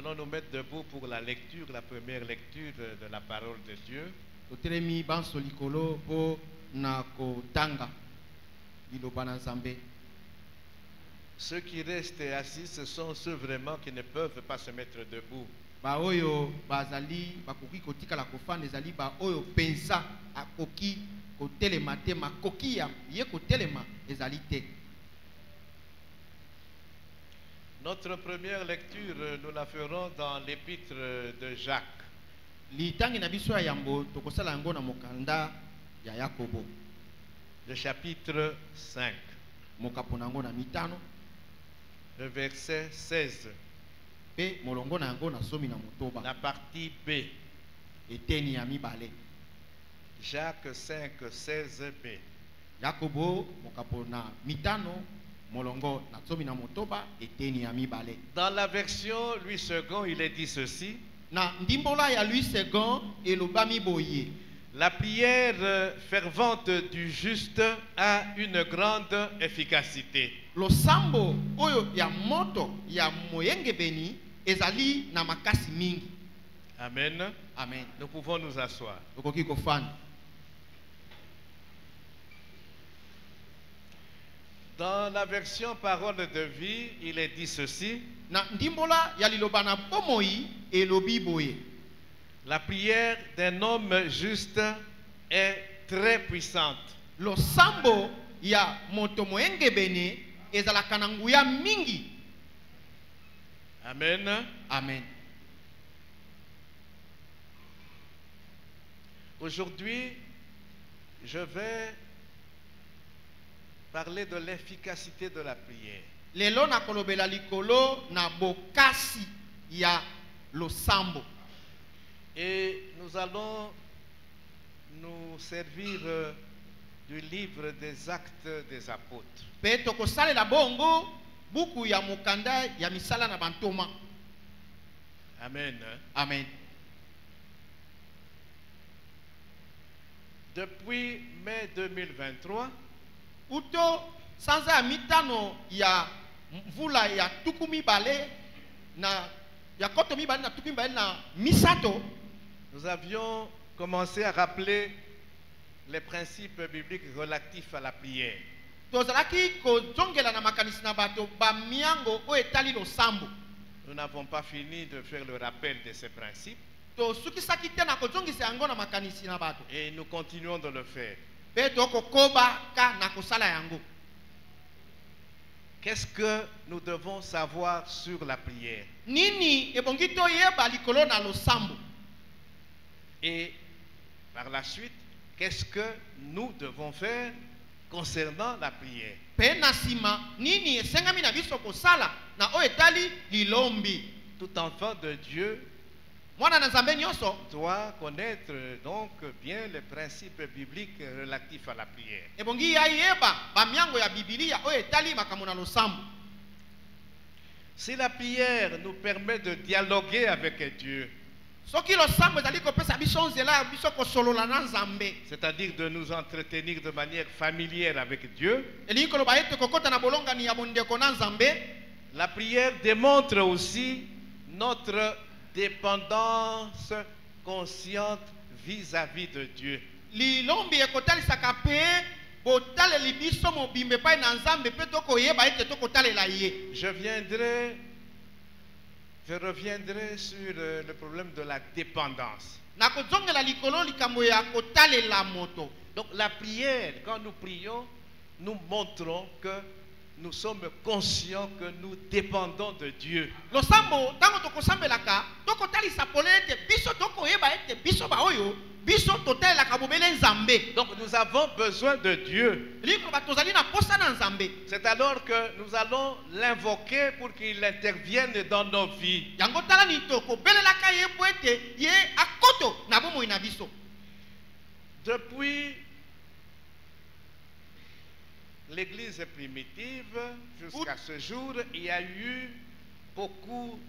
allons nous mettre debout pour la lecture, la première lecture de la parole de Dieu. Totelemi banso likolo po na kotanga liloba na Nzambe. Ceux qui restent assis, ce sont ceux vraiment qui ne peuvent pas se mettre debout. Ba oyo bazali bakoki kotika la kofanda ezali ba oyo pensa akoki kotelema te makoki ya ye kotelema ezali te. Notre première lecture, nous la ferons dans l'épître de Jacques. Litangi na biso ya yambo tokosala yango na mokanda ya Yakobo. Le chapitre 5. Mokapo nango na mitano. Le verset 16. Pe molongo na yango na somi na motoba. La partie B. Eteni ya mibale. Jacques 5, 16b. Yakobo mokapo na mitano. Molongo na somi na motoba eteni ya mibale. Dans la version Louis II, il est dit ceci. Na ndimbola ya Louis II elobami boye. La prière fervente du juste a une grande efficacité. Losambo oyo ya moto ya moyenge beni ezali na makasi mingi. Amen. Amen. Nous pouvons nous asseoir. Okoki kofanda. Dans la version parole de vie, il est dit ceci. Na ndimbola ya liloba na bomoi elobi boye. La prière d'un homme juste est très puissante. Losambo ya moto moyenge beni ezalaka na nguya mingi. Amen. Amen. Aujourd'hui, je vais parler de l'efficacité de la prière. Lelo na kolobela likolo na bokasi ya losambo. Et nous allons nous servir du livre des Actes des Apôtres. Pe tokosalela bongo buku ya mokanda ya misala na bantoma. Amen. Amen. Depuis mai 2023, Uto sanza ya mitano ya mvula ya tukumi bale na ya koto mi bale na tukumi bale na misato. nous avions commencé à rappeler les principes bibliques relatifs à la prière. Tozalaki ko jongela na makanisi na bato ba miango o etali losambo. Nous n'avons pas fini de faire le rappel de ces principes. To sukisaki te na ko jongisa yango na makanisi na bato. Et nous continuons de le faire. Pe to ko koba ka na kosala yango. Qu'est-ce que nous devons savoir sur la prière? Nini ebongi to yeba likolo na losambo. Et par la suite, qu'est-ce que nous devons faire concernant la prière? Pe na sima nini esengami na biso kosala na o etali lilombi. Tout enfant de Dieu Mwana na Nzambe nyonso doit connaître donc bien les principes bibliques relatifs à la prière. ebongi ya yeba ba miango ya Biblia o etali makambo na losambo. Si la prière nous permet de dialoguer avec Dieu, Soki losambo ezali kopesa biso nzela ya biso kosolola na Nzambe. c'est-à-dire de nous entretenir de manière familière avec Dieu, Elingi koloba ete kokota na bolongani ya bondeko na Nzambe. la prière démontre aussi notre dépendance consciente vis-à-vis de Dieu. Lilombi ekotalisaka pe botaleli biso mobimbe pa na Nzambe pe tokoyeba ete tokotalela ye. Je reviendrai sur le problème de la dépendance. Na kozongela likolo likambo ya kotalela moto. Donc la prière, quand nous prions, nous montrons que nous sommes conscients que nous dépendons de Dieu. Losambo tango tokosambelaka tokotalisa pole ete biso tokoyeba ete biso ba oyo biso totalelaka bobele Nzambe. Donc nous avons besoin de Dieu. Liko ba tozali na posa na Nzambe. C'est alors que nous allons l'invoquer pour qu'il intervienne dans nos vies. Yango tala ni toko belelaka ye po ete ye akoto na bomoi na biso. Depuis l'Église primitive jusqu'à ce jour, il y a eu beaucoup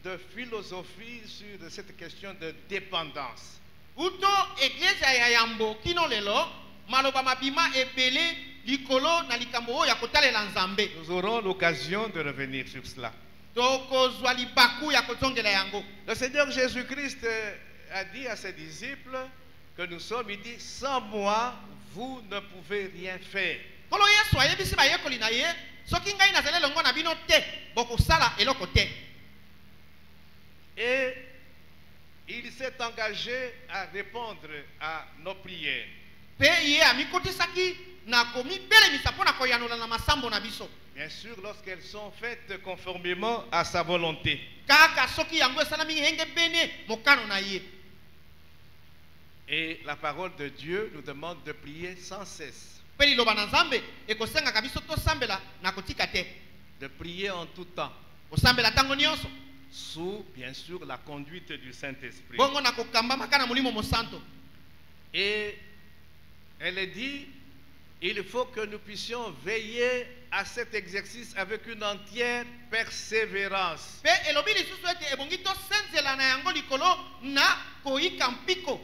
de philosophie sur cette question de dépendance. Uto iglesia ya yambo kino lelo maloba mabima ebele likolo na likambo ya kotalela Nzambe. Nous aurons l'occasion de revenir sur cela. tokozwa libaku ya kozongela yango. Le Seigneur Jésus-Christ a dit à ses disciples que nous sommes, il dit, sans moi, vous ne pouvez rien faire. Kolo Yesu ayebisi bayekoli na ye, soki ngai nazali longo na bino te, bokosala eloko te. Et il s'est engagé à répondre à nos prières. Pe ye amikotisaki na komibelemisa mpona koyanola na masambo na biso. Bien sûr, lorsqu'elles sont faites conformément à sa volonté. Kaka soki yango esalami henge bene mokano na ye. Et la parole de Dieu nous demande de prier sans cesse. Pe liloba na Nzambe ekosengaka biso tosambela na kotika te. De prier en tout temps. Kosambela tango nyonso. Sous, bien sûr, la conduite du Saint-Esprit. Bongo na kokamba kana mulimo mosanto. Et elle dit, il faut que nous puissions veiller à cet exercice avec une entière persévérance. Pe elobi lisusu ete ebongi tosenzela na yango likolo na koyika mpiko.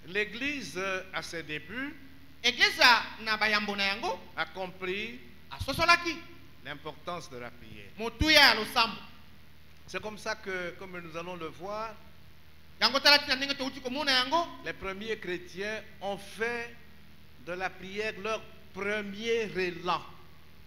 L'Église, à ses débuts, Eglisa na bayambo na yango a compris asosolaki l'importance de la prière. motuya ya losambo. C'est comme ça que, comme nous allons le voir, Yango talati na ndenge touti komona yango, les premiers chrétiens ont fait de la prière leur premier élan.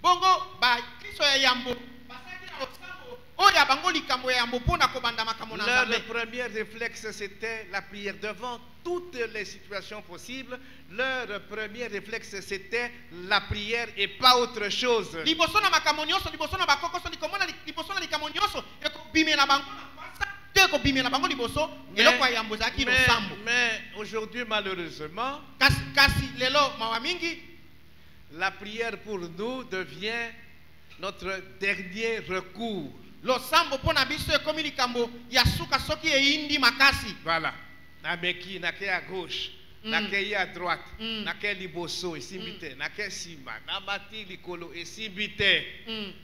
bongo ba Kristo ya yambo basaki na losambo oya bango likambo ya yambo pona kobanda makambo na Leur Nzambe. premier réflexe, c'était la prière. Devant toutes les situations possibles, leur premier réflexe, c'était la prière et pas autre chose. Liboso na makambo nyonso, liboso na bakokoso likomona liboso na likambo nyonso ekobimela bango na kwasa te ekobimela bango liboso eloko ya yambo ezalaki losambo. Mais aujourd'hui, malheureusement, Kasi lelo mawa mingi la prière pour nous devient notre dernier recours. losambo pona biso ekomi likambo ya suka soki eindi makasi. Voilà. Nameki, nake à gauche, nake à droite, nake liboso, esimite, nake sima, namati likolo, esimite.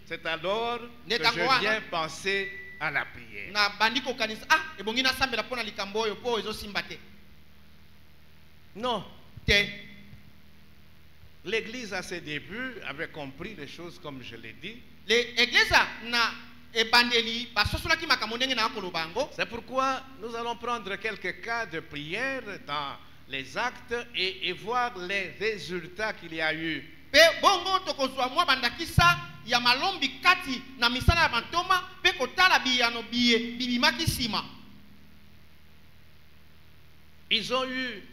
C'est alors que je viens penser à la prière. Na bandiko kanisa ebongi na sambela pona likambo oyo po ezosimba te. Non. Te. L'Église à ses débuts avait compris les choses comme je l'ai dit. L'église na ebandeli basosolaki makambo ndenge na koloba bango. C'est pourquoi nous allons prendre quelques cas de prière dans les actes et voir les résultats qu'il y a eu. Pe bongo tokozwa mwa bandakisa ya malombi kati na misala ya bantoma pe kotala biyano biye bibimaki sima. Ils ont eu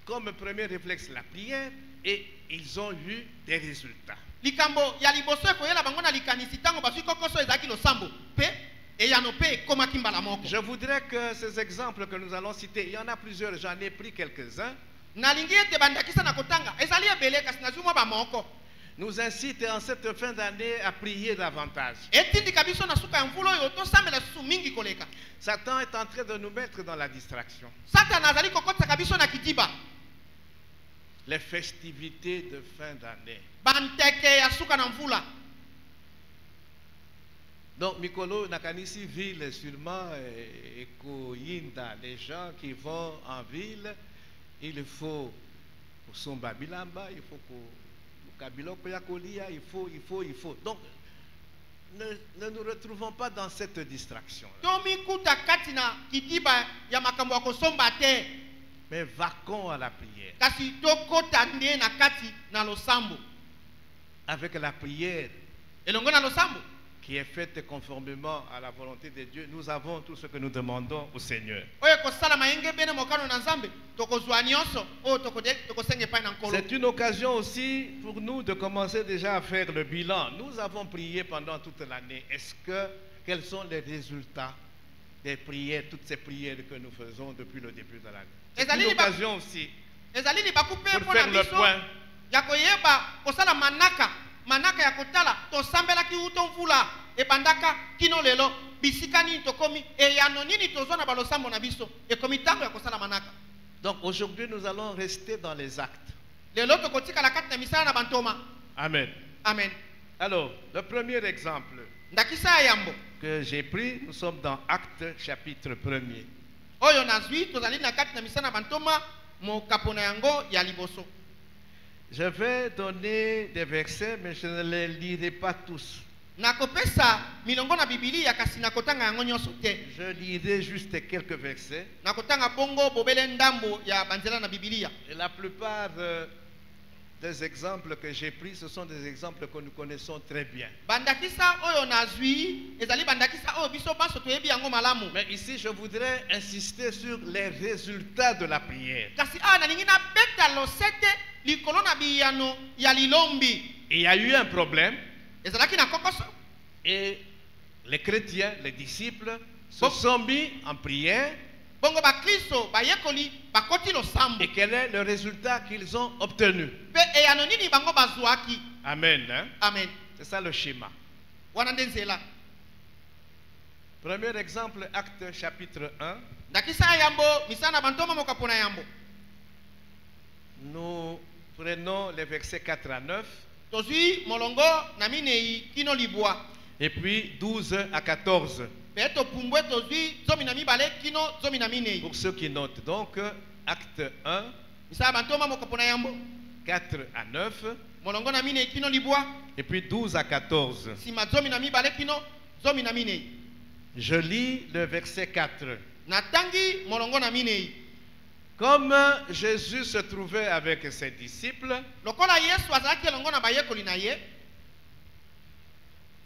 comme premier réflexe la prière et ils ont eu des résultats. Likambo ya liboso ekoyela bango na likanisi tango basui kokoso ezaki losambo pe eyano pe komaki mbala moko. Je voudrais que ces exemples que nous allons citer, il y en a plusieurs, j'en ai pris quelques-uns, Nalingi ete bandakisa na kotanga ezali ebele kasi nazuma ba moko. nous incitent en cette fin d'année à prier davantage. Etindika biso na suka ya mvula oyo tosambela susu mingi koleka. Satan est en train de nous mettre dans la distraction. Satan azali kokotisa biso na kitiba. Les festivités de fin d'année. Banteke ya suka na mvula. Donc, Mikolo Nakanisi ville, sûrement, Ekoyinda, les gens qui vont en ville, il faut pour son Babilamba, il faut pour Kabilo Koyakolia, il faut. Donc, ne nous retrouvons pas dans cette distraction. Tomi kuta kati na kitiba ya makambo ya kosomba te. Mais vaquons à la prière. Kasi tokota nde na kati na losambo. Avec la prière Elongo na losambo qui est faite conformément à la volonté de Dieu, nous avons tout ce que nous demandons au Seigneur. oyo kosala mayenge bene mokano na Nzambe tokozwa nyonso oyo tokosenge pa na nkolo. C'est une occasion aussi pour nous de commencer déjà à faire le bilan. Nous avons prié pendant toute l'année. Quels sont les résultats des prières, toutes ces prières que nous faisons depuis le début de l'année? C'est une occasion aussi ezali libaku pe pour faire le point. ya koyeba kosala manaka ya kotala tosambelaki uto mvula ebandaka kino lelo bisika nini tokomi eyano nini tozwa na balosambo na biso ekomi tango ya kosala manaka. Donc aujourd'hui nous allons rester dans les actes. Lelo tokotikala kati na misala na bantoma. Amen. Amen. Alors, le premier exemple Ndakisa ya yambo que j'ai pris, nous sommes dans Actes chapitre 1er. oyo nazwi tozali na kati na misala na bantoma mo kapona yango ya liboso. Je vais donner des versets, mais je ne les lirai pas tous. nakopesa milongo na bibilia kasi nakotanga yango nyonso te. Je lirai juste quelques versets. Nakotanga bongo bobele ndambo ya banzela na bibilia. Et la plupart des exemples que j'ai pris, ce sont des exemples que nous connaissons très bien. Bandakisa oyo nazwi ezali bandakisa oyo biso baso toyebi yango malamu. Mais ici, je voudrais insister sur les résultats de la prière. Kasi nalingi na beta losete likolo na biyano ya lilombi. Il y a eu un problème. Ezalaki na kokoso. Et les chrétiens, les disciples, se sont mis en prière. Bongo ba Kristo ba yekoli ba koti lo sambo. Et quel est le résultat qu'ils ont obtenu? Pe eyanonini bango bazuaki. Amen. Hein? Amen. C'est ça le schéma. Wana ndenzela. Premier exemple, Acte chapitre 1. Ndakisa yambo misana bantoma mokapona yambo. Nous prenons les versets 4 à 9. Tozui molongo na minei kino libwa. Et puis 12 à 14. Beto pumbwe tozui zomi na mibale kino zomi na minei. Pour ceux qui notent. Donc, Acte 1, Misana bantoma mokapona yambo. 4 à 9. Molongo na minei kino libwa. Et puis 12 à 14. Sima zomi na mibale kino zomi na minei. Je lis le verset 4. Natangi molongo na minei. Comme Jésus se trouvait avec ses disciples, Lokola Yesu azalaki elongo na bayekoli na ye.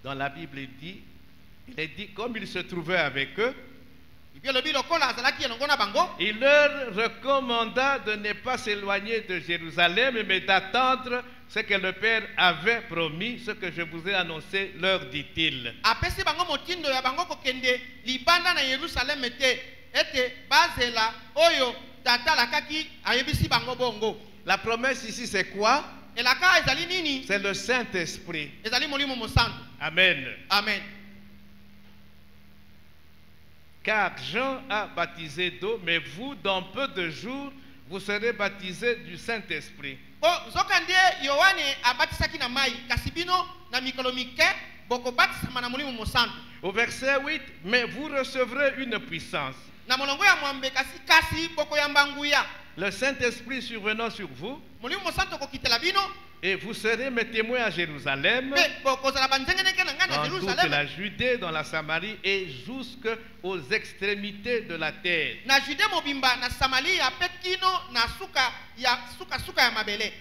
dans la Bible il est dit comme il se trouvait avec eux, Bibi lobi lokola azalaki elongo na bango. il leur recommanda de ne pas s'éloigner de Jérusalem, mais d'attendre ce que le Père avait promis, ce que je vous ai annoncé, leur dit-il. Apesi bango motindo ya bango kokende libanda na Yerusalem te ete bazela oyo tata lakaki ayebisi bango bongo. La promesse ici c'est quoi? Elaka ezali nini? C'est le Saint-Esprit. Ezali molimo mosantu. Amen. Amen. Car Jean a baptisé d'eau, mais vous, dans peu de jours, vous serez baptisés du Saint-Esprit. Po zokande Yohane abatisaki na mai kasi bino na mikolo mike boko batisama na molimo mosantu. Au verset 8, mais vous recevrez une puissance. Na molongo ya mwambe kasi boko ya mbanguya. Le Saint-Esprit survenant sur vous, Molimo mosantu kokitela bino. et vous serez mes témoins à Jérusalem, Pe boko zala banzengeneke na ngana dans toute Jerusalem. la Judée, dans la Samarie et jusqu'aux extrémités de la terre. Na Jude mobimba na Samaria pe kino na suka ya mabele.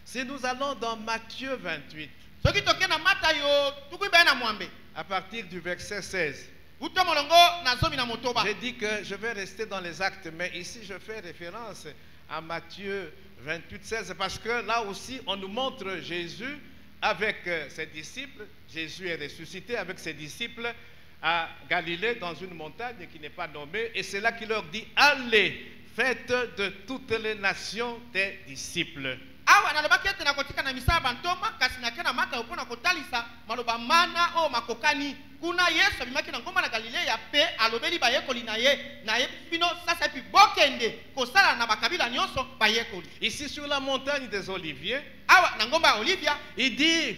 Si nous allons dans Matthieu 28, Soki toke na Matayo tukuiba na mwambe. à partir du verset 16, Uto molongo na zomi na motoba. j'ai dit que je vais rester dans les actes, mais ici je fais référence à Matthieu 28, 16, parce que là aussi on nous montre Jésus avec ses disciples. Jésus est ressuscité avec ses disciples à Galilée dans une montagne qui n'est pas nommée, et c'est là qu'il leur dit: allez, faites de toutes les nations des disciples. Awa na lobaki ete na kotika na misala bantoma kasi na kena Matayo pona kotalisa maloba mana o makokani kuna Yesu abimaki na ngomba na Galilea pe alobeli bayekoli na ye bino sasa epi bokende kosala na bakabila nyonso bayekoli. Ici sur la montagne des Oliviers, Awa na ngomba ya Olivia il dit: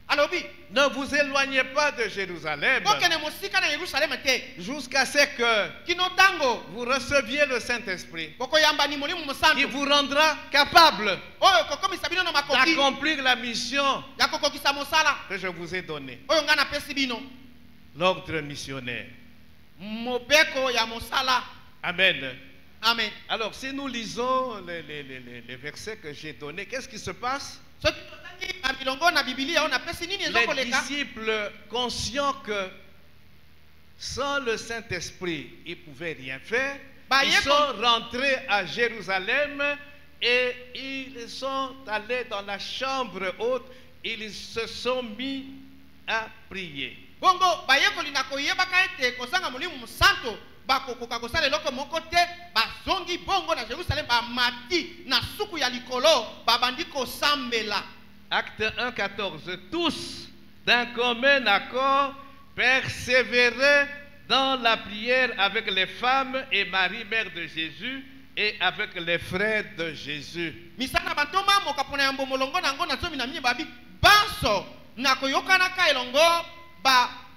alobi ne vous éloignez pas de Jérusalem bokende mosika na Yerusalem te jusqu'à ce que kino tango vous receviez le Saint-Esprit, bokoyamba ni molimo qui mosantu vous rendra capable oyo kokomisa bino na makoki d'accomplir la mission ya kokokisa mosala que je vous ai donnée, oyo ngai napesi bino l'ordre missionnaire. mobeko ya mosala. Amen. Amen. Alors, si nous lisons les versets que j'ai donnés, qu'est-ce qui se passe? Soki totangi na bilongo na Biblia oyo napesi nini Les ezokoleka. disciples, conscients que sans le Saint-Esprit, ils ne pouvaient rien faire, ils sont rentrés à Jérusalem et ils sont allés dans la chambre haute, ils se sont mis à prier. Bongo bayekoli na koyebaka ete kosanga molimo mosantu bakokoka kosala eloko moko te bazongi bongo na Jerusalem bamati na suku ya likolo babandi kosambela. Acte 1, 14. Tous, d'un commun accord, persévéraient dans la prière avec les femmes et Marie, mère de Jésus, et avec les frères de Jésus. Misana bantoma mokapona yambo molongo nango na zomi na miyebabi banso na koyokanaka elongo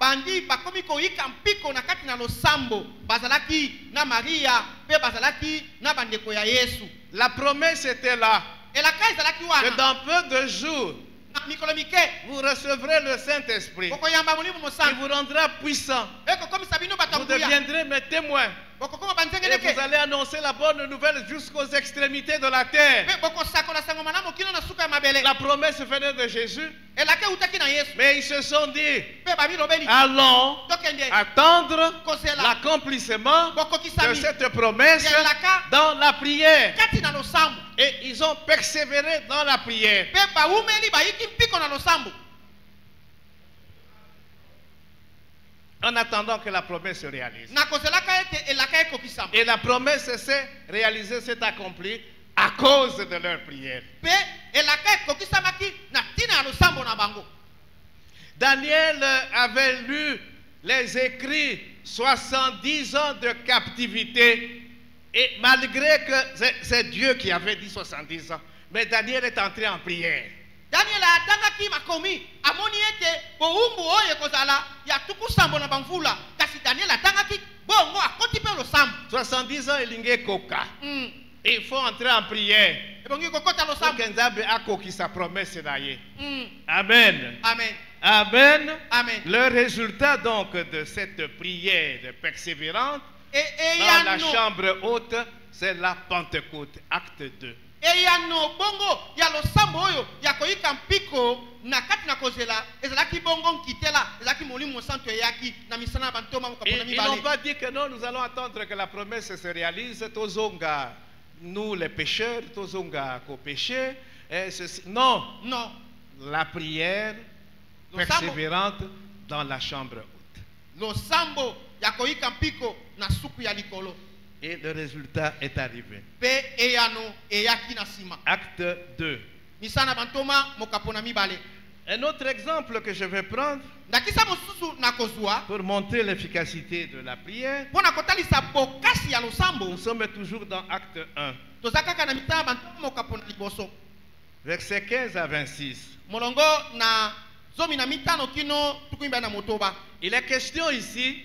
bandi bakomi koyika mpiko na kati na losambo bazalaki na Maria pe bazalaki na bandeko ya Yesu. La promesse était là. elaka ezalaki que wana dans peu de jours, na mikolo mike vous recevrez le Saint-Esprit. bokoyamba molimo Il mosantu vous rendra puissant. ekokomisa bino bato ya Vous nguya deviendrez mes témoins. bokokoma Et vous banzengeleke allez annoncer la bonne nouvelle jusqu'aux extrémités de la terre. mpe bokosakola sango malamu kino na suka ya mabele La promesse venait de Jésus. elaka eutaki na yesu Mais ils se sont dit, mpe babilobeli allons tokende attendre kozela l'accomplissement de bokokisami cette promesse elaka dans la prière. kati na losambo Et ils ont persévéré dans la prière. mpe bawumeli bayiki mpiko na losambo En attendant que la promesse se réalise. na kozelaka ete elaka ekokisama Et la promesse s'est réalisée, s'est accomplie à cause de leur prière. mpe elaka ekokisamaki na ntina ya losambo na bango Daniel avait lu les écrits 70 ans de captivité. Et malgré que c'est Dieu qui avait dit 70 ans, mais Daniel est entré en prière. daniel atangaki makomi amoni ete bowumbu oyo ekozala ya tuku sambo na bamvula kasi daniel atangaki bongo akoti mpe losambo 70 ans, il y koka. Il faut entrer en prière. ebongi kokota Pour losambo que Nzambe akoki sa promesse d'ailleurs. Mm. Amen. amen Amen. amen Le résultat donc de cette prière persévérante dans la eyano chambre haute, c'est la Pentecôte, acte 2. eyano bongo ya losambo oyo ya koyika mpiko na kati na kozela ezalaki bongo nkitela ezalaki molimo santo eyaki na misana ya bantoma mokapona Ils n'ont mibale pas dit que non, nous allons attendre que la promesse se réalise. Tozonga, nous les pécheurs, tozonga ko péché. Non, non la prière persévérante dans la chambre haute. losambo ya koyika mpiko na suku ya likolo Et le résultat est arrivé. mpe eyano eyaki na nsima Acte 2. misana bantoma mokapona mibale Un autre exemple que je vais prendre ndakisa mosusu na kozwa pour montrer l'efficacité de la prière. mpo na kotalisa bokasi ya losambo Nous sommes toujours dans Acte 1, toza kaka na mitana bantoma mokapona liboso versets 15 à 26. molongo na zomi na mitano kino tukuimba na motoba Il est question ici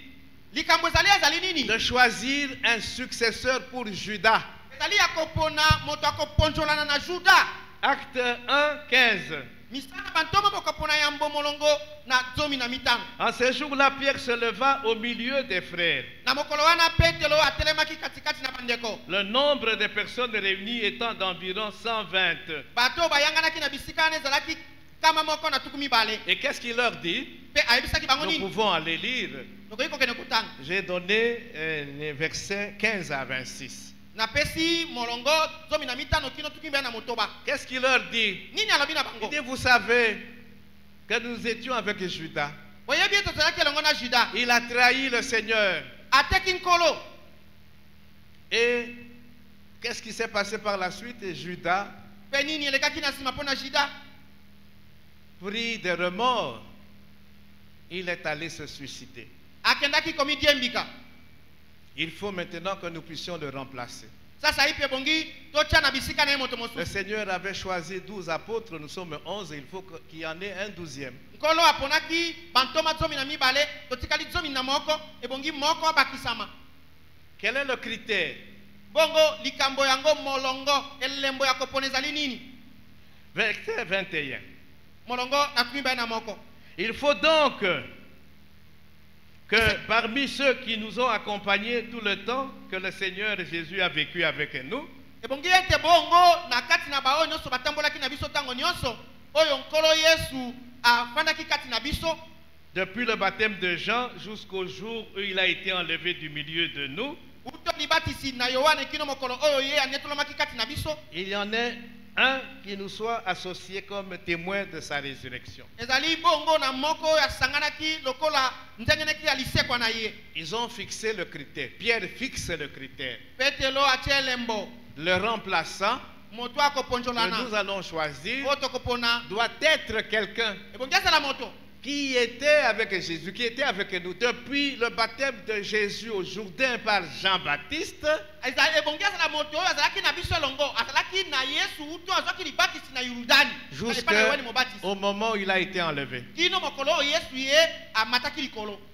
likambo ezali ezali nini de choisir un successeur pour Judas. ezali ya kopona moto akoponzolana na juda Acte 1, 15. misana bantoma bokapona yambo molongo na zomi na mitano En ce jour-là, Pierre se leva au milieu des frères. na mokolo wana petelo atelemaki katikati na bandeko Le nombre de personnes réunies étant d'environ 120. bato bayanganaki na bisika wana ezalaki kama moko na tuku mibale Et qu'est-ce qu'il leur dit? mpe ayebisaki bango Nous nini pouvons aller lire. tokoki kokende kotanga J'ai donné les versets 15 à 26. napesi molongo zomi na mitano kino tukuimba na motoba Qu'est-ce qu'il leur dit? nini alobi na Il bango dit, vous savez que nous étions avec Judas. boyebi ete tozalaki elongo na juda Il a trahi le Seigneur. ateki nkolo Et qu'est-ce qui s'est passé par la suite? Et Judas, mpe nini elekaki na nsima mpo na juda pris de remords, il est allé se suicider. akendaki komidiembika Il faut maintenant que nous puissions le remplacer. sasa ipe bongi totya na bisika na ye moto Le mosusu Seigneur avait choisi 12 apôtres, nous sommes 11, il faut qu'il y en ait un 12e. nkolo aponaki bantoma zomi na mibale totikali zomi na moko ebongi moko abakisama Quel est le critère? bongo likambo yango molongo elembo ya kopona ezali nini Verset 21. molongo na tuimba na moko Il faut donc que parmi ceux qui nous ont accompagnés tout le temps que le Seigneur Jésus a vécu avec nous, ebongi ete bongo na kati na baoyo nyonso batambolaki na biso ntango nyonso oyo nkolo yesu afandaki kati na biso depuis le baptême de Jean jusqu'au jour où il a été enlevé du milieu de nous, uto libatisi na yohane kino mokolo oyo ye anetolomaki kati na biso il y en a un qui nous soit associé comme témoin de sa résurrection. ezali bongo na moko oyo asanganaki lokola nzengeneki ya lisekwa na ye Ils ont fixé le critère. Pierre fixe le critère. petelo atia elembo Le remplaçant moto que akoponzolana nous allons choisir oyo tokopona doit être quelqu'un ebongi azala moto qui était avec Jésus, qui était avec nous depuis le baptême de Jésus au Jourdain par Jean-Baptiste, jusqu'au moment où il a été enlevé.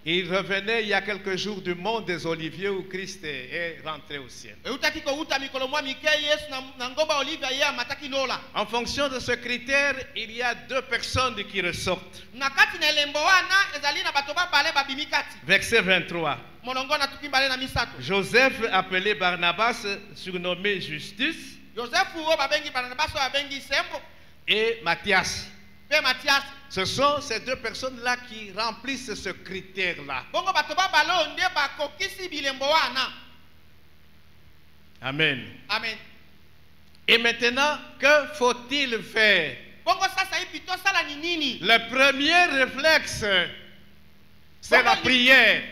Il revenait il y a quelques jours du mont des Oliviers où Christ est rentré au ciel. En fonction de ce critère, il y a deux personnes qui ressortent. Verset 23. Joseph, appelé Barnabas, surnommé Justus, et Matthias. Ce sont ces deux personnes-là qui remplissent ce critère-là. Amen. Amen. Et maintenant, que faut-il faire? Le premier réflexe, c'est la prière.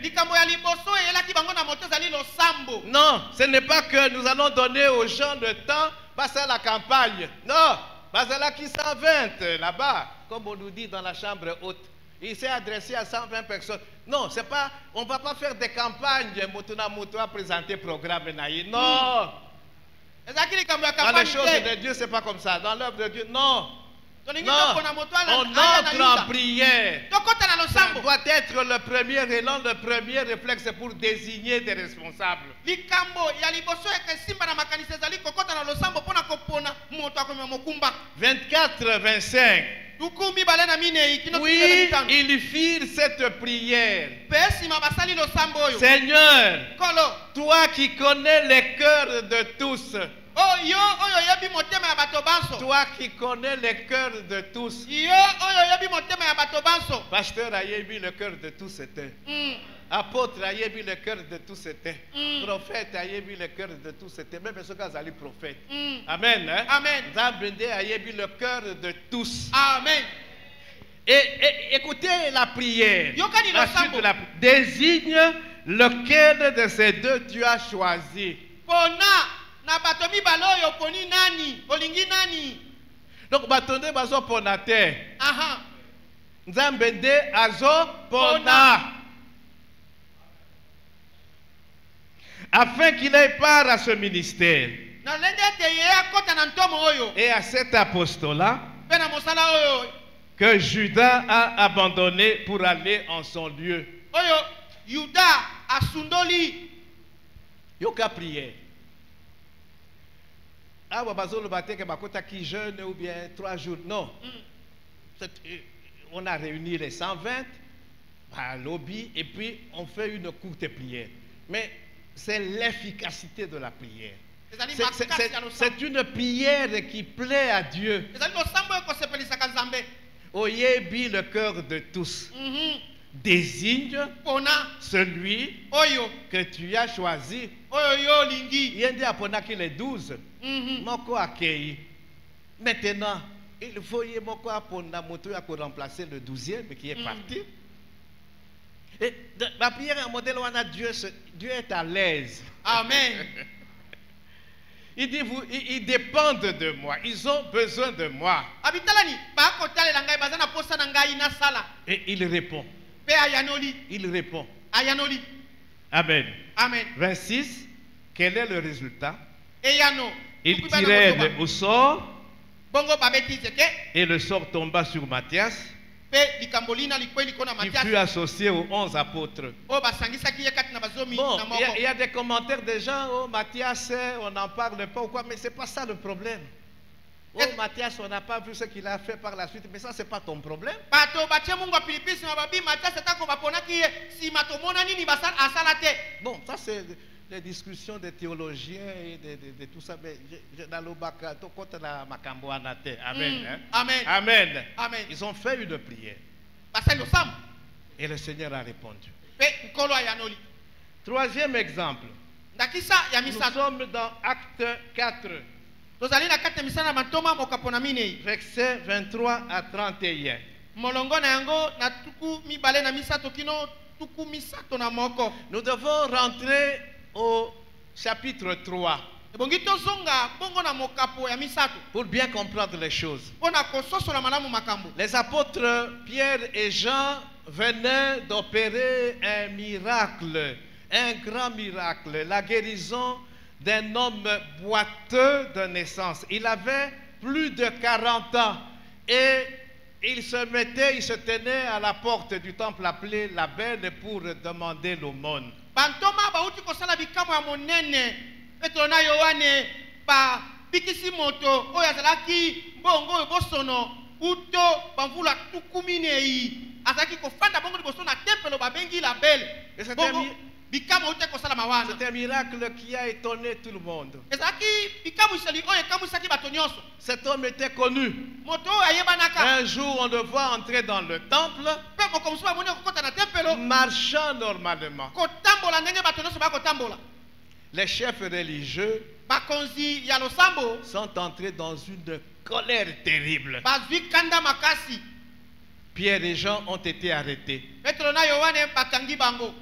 Non, ce n'est pas que nous allons donner aux gens le temps, passer à la campagne. Non, passer là qui 120 là-bas, comme on nous dit dans la chambre haute. Il s'est adressé à 120 personnes. Non, c'est pas, on ne va pas faire des campagnes, à présenter le programme. Non. Dans les choses de Dieu, ce n'est pas comme ça. Dans l'œuvre de Dieu, non. Non, on entre en prière. Ça doit être le premier élan, le premier réflexe pour désigner des responsables. 24, 25. Oui, ils firent cette prière. Seigneur, toi qui connais les cœurs de tous. Toi qui connais les cœurs de tous. Pasteur Ayebi, le cœur de tous c'était. Apôtre Ayebi, le cœur de tous c'était. Prophète Ayebi, le cœur de tous c'était. Même ceux qui sont prophètes. Amen. Hein? Amen. Zambende Ayebi, le cœur de tous. Amen. Et écoutez la prière. La suite de la prière. Désigne lequel de ces deux tu as choisi. Donc, batonde bazo ponate. Nzambende azo pona. Afin qu'il ait part à ce ministère. Et à cet apostolat que Judas a abandonné pour aller en son lieu. Yoka prière. Ah, qui jeûne ou bien 3 jours. Non. On a réuni les 120 à lobby et puis on fait une courte prière. Mais c'est l'efficacité de la prière. C'est une prière qui plaît à Dieu. Oyebi, le cœur de tous. Désigne celui que tu as choisi. Il y a les 12. Maintenant, il faut remplacer le 12e qui est parti. Et la prière est un modèle où on a Dieu est à l'aise. Amen. Il dit, ils dépendent de moi. Ils ont besoin de moi. Et il répond. Il répond. Amen. Amen. 26. Quel est le résultat? Il tirait au sort. Et le sort tomba sur Matthias. Qui fut associé aux 11 apôtres. Bon, il y a des commentaires des gens. Oh, Matthias, on n'en parle pas ou quoi. Mais ce n'est pas ça le problème. Oh, Matthias, on n'a pas vu ce qu'il a fait par la suite. Mais ça, ce n'est pas ton problème. Bon, ça c'est les discussions des théologiens et de tout ça. Mais dans le Amen. Amen. Amen. Amen. Ils ont fait une prière. Et le Seigneur a répondu. Troisième exemple. Nous sommes dans Acte 4. Versets 23 à 31. Nous devons rentrer au chapitre 3. ebongi tozonga bongo na mokapo ya misato pour bien comprendre les choses. mpona kososola malamu makambo. Les apôtres Pierre et Jean venaient d'opérer un miracle, un grand miracle, la guérison d'un homme boiteux de naissance. Il avait plus de 40 ans et il se tenait à la porte du temple appelé la Belle pour demander l'aumône. Bantoma bauti kosala bikamo ya monene Petro na Yohane ba bikisi moto oyo azalaki bongo bosono uto bamvula tukuminei azalaki kofanda bongo liboso na tempelo babengi la Belle. Bongo bikamo uti kosala mawana. C'est un miracle qui a étonné tout le monde. Ezalaki bikamo isali oyo kamusaki bato nyonso. Cet homme était connu. Moto oyo ayebanaka. Un jour, on le voit entrer dans le temple, Pe mokomusu bamoni kokota na tempelo marchant normalement. kotambola ndenge bato nyonso bakotambola. Les chefs religieux Bakonzi ya losambo sont entrés dans une colère terrible. bazwi kanda makasi. Pierre et Jean ont été arrêtés Petro na Yohane bakangi bango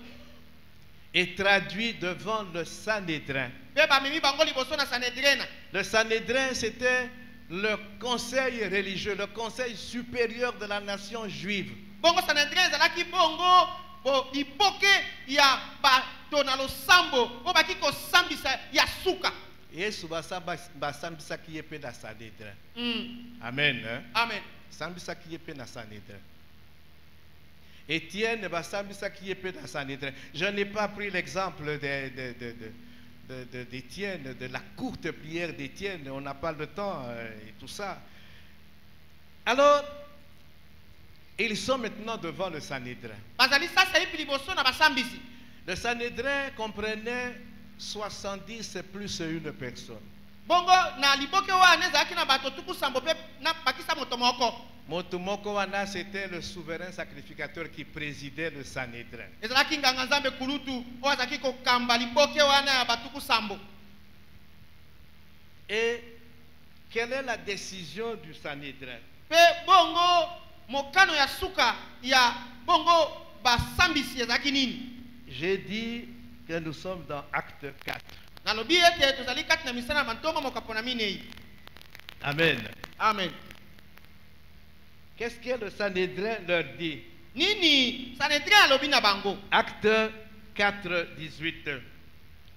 et traduits devant le Sanhédrin. pe bamemi bango liboso na Sanhedrin. Le Sanhédrin, c'était le conseil religieux, le conseil supérieur de la nation juive. Bongo Sanhedrin ezalaki bongo bo ipoke ya bato na losambo o baki kosambisa ya suka. Yesu basambisaki ye mpe na Sanhédrin. Amen. Hein? Amen. Sambisaki ye mpe na Sanhédrin. Étienne basambisaki ye mpe na Sanhédrin. Je n'ai pas pris l'exemple d'Étienne, de la courte prière d'Étienne. On n'a pas le temps et tout ça. Alors, ils sont maintenant devant le Sanhédrin. Bazali sasa ipi liboso na basambisi. Le Sanhédrin comprenait 70 plus une personne. Bongo na liboke wana ezalaki na bato tuku sambo pe na bakisa moto moko. Moto moko wana, c'était le souverain sacrificateur qui présidait le Sanhédrin. Ezalaki nganga nzambe kulutu oyo azalaki kokamba liboke wana ya batuku sambo. Et quelle est la décision du Sanhédrin? Pe bongo mokano ya suka ya bongo basambisi ezalaki nini? J'ai dit que nous sommes dans Acte 4. Nalobi ete tozali kati na misana mantoma mokapo na minei. Amen. Amen. Qu'est-ce que le Sanhédrin leur dit? Nini Sanhedrin alobi na bango? Acte 4, 18.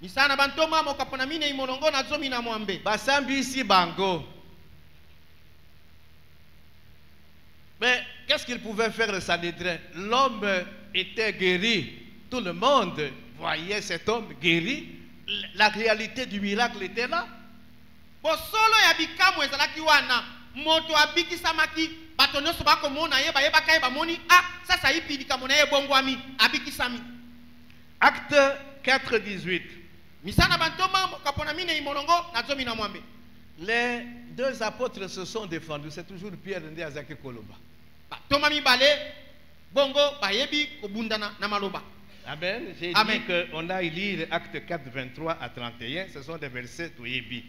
Misana bantoma mokapo na minei molongo na zomi na mwambe. Basambisi bango. Mais qu'est-ce qu'il pouvait faire le Sanhédrin? L'homme était guéri. Tout le monde voyait cet homme guéri. La réalité du miracle était là. Bosolo ya bikamu ezalaki wana moto abikisamaki bato nyonso bakomona ye bayebaka ye bamoni sasa ipi likambo na ye ebongwami abikisami. Acte 4, 18. Misana bantoma mokapo na minei molongo na zomi na mwambe. Les deux apôtres se sont défendus. C'est toujours Pierre et Azaki Koloba. Toma mibale bongo bayebi kobundana na maloba. Amen. J'ai dit qu'on a lire Acte 4, 23 à 31. Ce sont des versets tout yebi.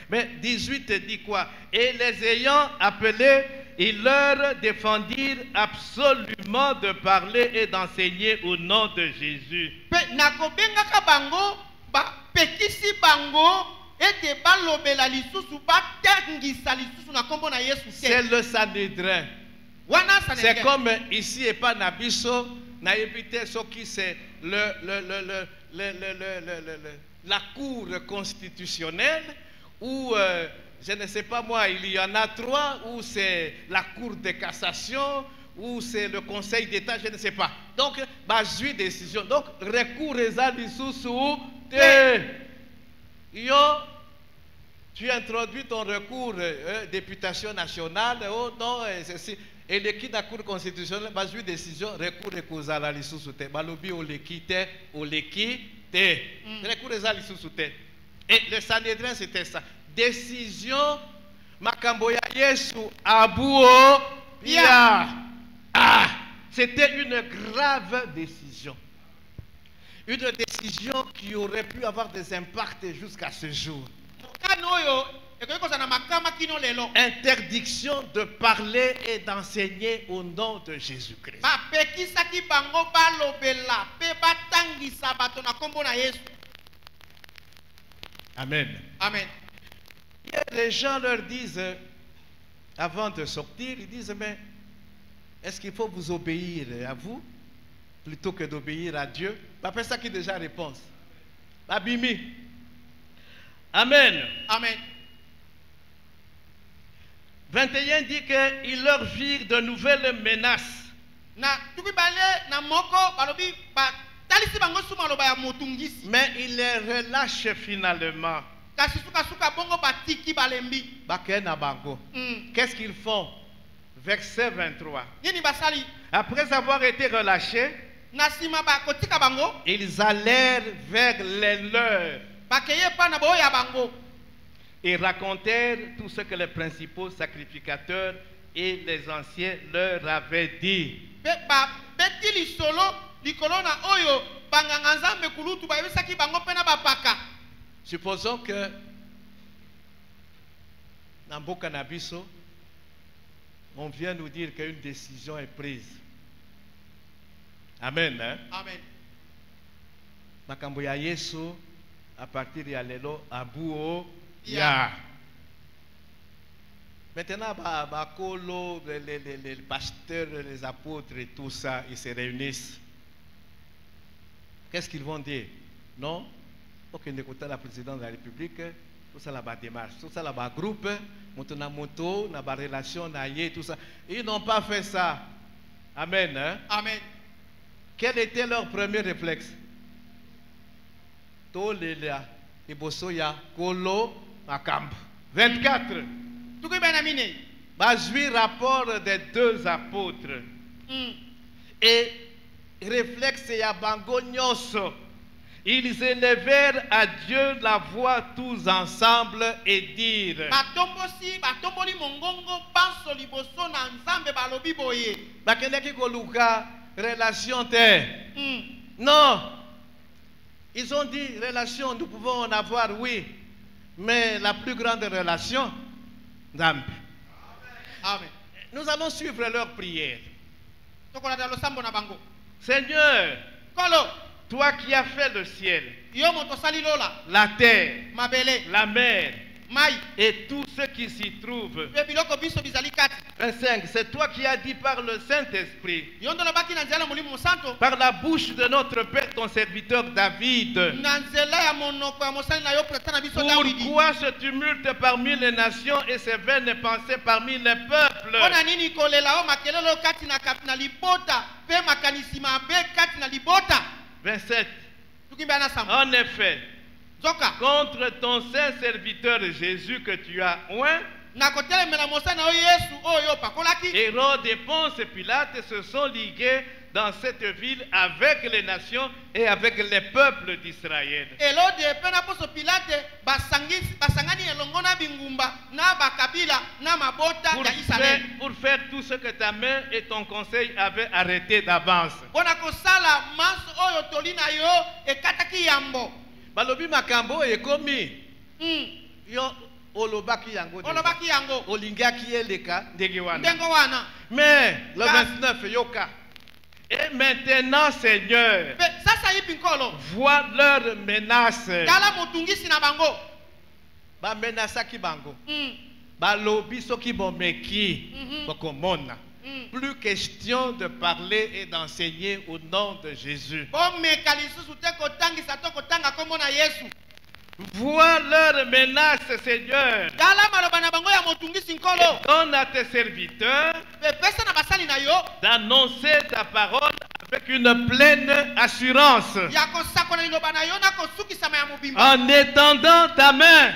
Mais 18 dit quoi? Et les ayant appelés, ils leur défendirent absolument de parler et d'enseigner au nom de Jésus. Nakobengaka bango ba pekisi bango ete balobela lisusu batangisa lisusu na kombo na Yesu. C'est le Sanhédrin. C'est comme ici et pas Nabiso. C'est la cour constitutionnelle où, je ne sais pas moi, il y en a 3, ou c'est la cour de cassation, ou c'est le conseil d'État, je ne sais pas. Donc, basui décision. Donc, recours à l'issous yo, tu introduis ton recours, députation nationale, oh non, ceci. Et l'équipe de la Cour constitutionnelle, bah, une décision, recours à la licence sous terre. Balobi au l'équité, recours à la licence sous terre. Et le Sanhédrin, c'était ça. Décision, Makamboya Yesu Abouo Pia. C'était une grave décision. Une décision qui aurait pu avoir des impacts jusqu'à ce jour. Interdiction de parler et d'enseigner au nom de Jésus-Christ. Amen. Amen. Les gens leur disent, avant de sortir, ils disent, mais est-ce qu'il faut vous obéir à vous plutôt que d'obéir à Dieu? C'est ça qui est déjà la réponse. Abimi. Amen. Amen. 21 dit qu'ils leur virent de nouvelles menaces. Mais ils les relâchent finalement. Qu'est-ce qu'ils font? Verset 23. Après avoir été relâchés, ils allèrent vers les leurs et racontèrent tout ce que les principaux sacrificateurs et les anciens leur avaient dit. Supposons que dans Mboka na biso, on vient nous dire qu'une décision est prise. Amen. Hein? Amen. Makambo ya Yesu à partir de lelo abuo ya. Maintenant, les pasteurs, les apôtres et tout ça, ils se réunissent. Qu'est-ce qu'ils vont dire? Non? Ok, on écoute la présidente de la République, tout ça là-bas démarche, tout ça là-bas groupe, moto, na ba relation, na yé, tout ça. Ils n'ont pas fait ça. Amen. Hein? Amen. Quel était leur premier réflexe? Tolélia, Ibosoya, Kolo, Makamb. 24. Bazui rapport des deux apôtres. Et réflexe ya bango nyoso. Ils élevèrent à Dieu la voix tous ensemble et dirent. Bakendeki koluka relation te. Non. Ils ont dit relation, nous pouvons en avoir, oui. Mais la plus grande relation, Amen. Nous allons suivre leur prière. Seigneur, toi qui as fait le ciel, la terre, la mer et tout ce qui s'y trouve. 25. C'est toi qui as dit par le Saint-Esprit, par la bouche de notre Père, ton serviteur David. Pourquoi ce tumulte parmi les nations et ces vaines pensées parmi les peuples? 27. En effet, contre ton saint serviteur Jésus que tu as oint, Hérode et Ponce et Pilate se sont ligués dans cette ville avec les nations et avec les peuples d'Israël. Pour faire tout ce que ta main et ton conseil avaient arrêté d'avance. Balobi makambo ekomi. Yo olobaki yango. Olingaki eleka ndegewana. Mais le 29 yoka. Et maintenant, Seigneur, vois leurs menaces. Ba menasa ki bango. Balobi soki bomeki. Bokomona. Plus question de parler et d'enseigner au nom de Jésus. Vois leurs menaces, Seigneur. Donne à tes serviteurs d'annoncer ta parole avec une pleine assurance. En étendant ta main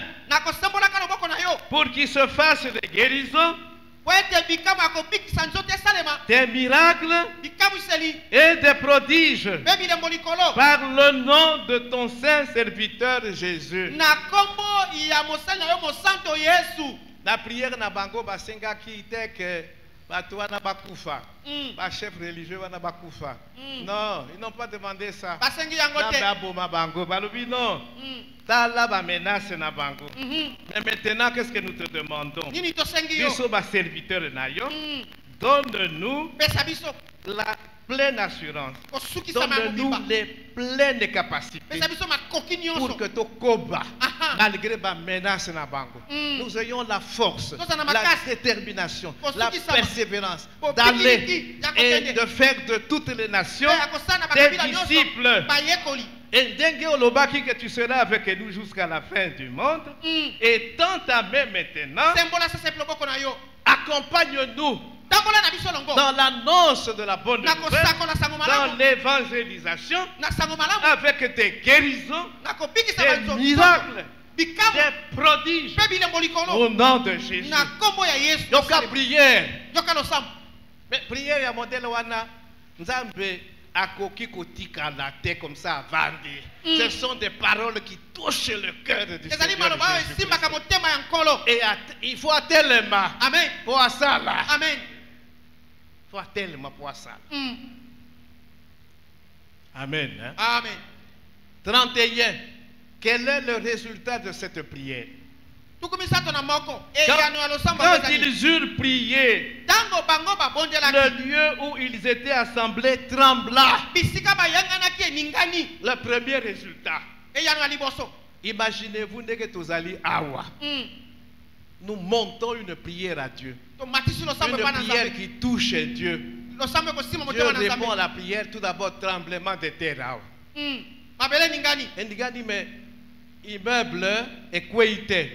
pour qu'il se fasse des guérisons, des miracles et des prodiges par le nom de ton saint serviteur Jésus. La prière na bango basenga ki ite que batwa na bakufa. Ba chef religieux na bakufa. Non, ils n'ont pas demandé ça. Na bango balobi non. Tala ba menace na bango. Mais maintenant qu'est-ce que nous te demandons? Biso ba serviteur na yo. Donne-nous la pleine assurance. Donne-nous les pleines capacités pour que tu koba malgré ma menace na bango. Nous ayons la force, Toza na la makasi. détermination, Po la suki sama. persévérance Po d'aller pikiliki, ya et kokende. de faire de toutes les nations Mpe akosala na des bakabila nyonso disciples. bayekoli. Et ndenge olobaki que tu seras avec nous jusqu'à la fin du monde. Et tant ta main maintenant, sembola sasa epi loboko na yo accompagne-nous tambola na biso longo dans l'annonce de la bonne na nouvelle, kosakola sango dans malamu l'évangélisation, na sango malamu avec des guérisons, na kobikisa des banzongo miracles, bikamwa des prodiges, mpe bilembo likolo au nom de Jésus. na nkombo ya yesu Yoka prière. yoka losambo Mais prière ya modèle wana, nzambe akoki kotikala te comme ça avandi. Ce sont des paroles qui touchent le cœur du ezali Seigneur maloba oyo Jésus-Christ. esimbaka motema ya nkolo Et il faut tellement amen pour ça là. amen Il faut tellement pour ça. Mm. Amen. Hein? amen 31. Quel est le résultat de cette prière? tuku misato na moko eyano ya losambo Quand ezali ils eurent prié, ntango bango babondelaki le lieu où ils étaient assemblés trembla. bisika bayanganaki eningani Le premier résultat. eyano ya liboso Imaginez-vous ndenge tozali awa. Nous montons une prière à Dieu. tomatisi losambo epa Une na prière nzambe qui touche Dieu. losambo ekosima Dieu motema na répond à nzambe la prière tout d'abord tremblement de terre. awa. mabele eningani Et ndiga dit mais immeuble ekweite.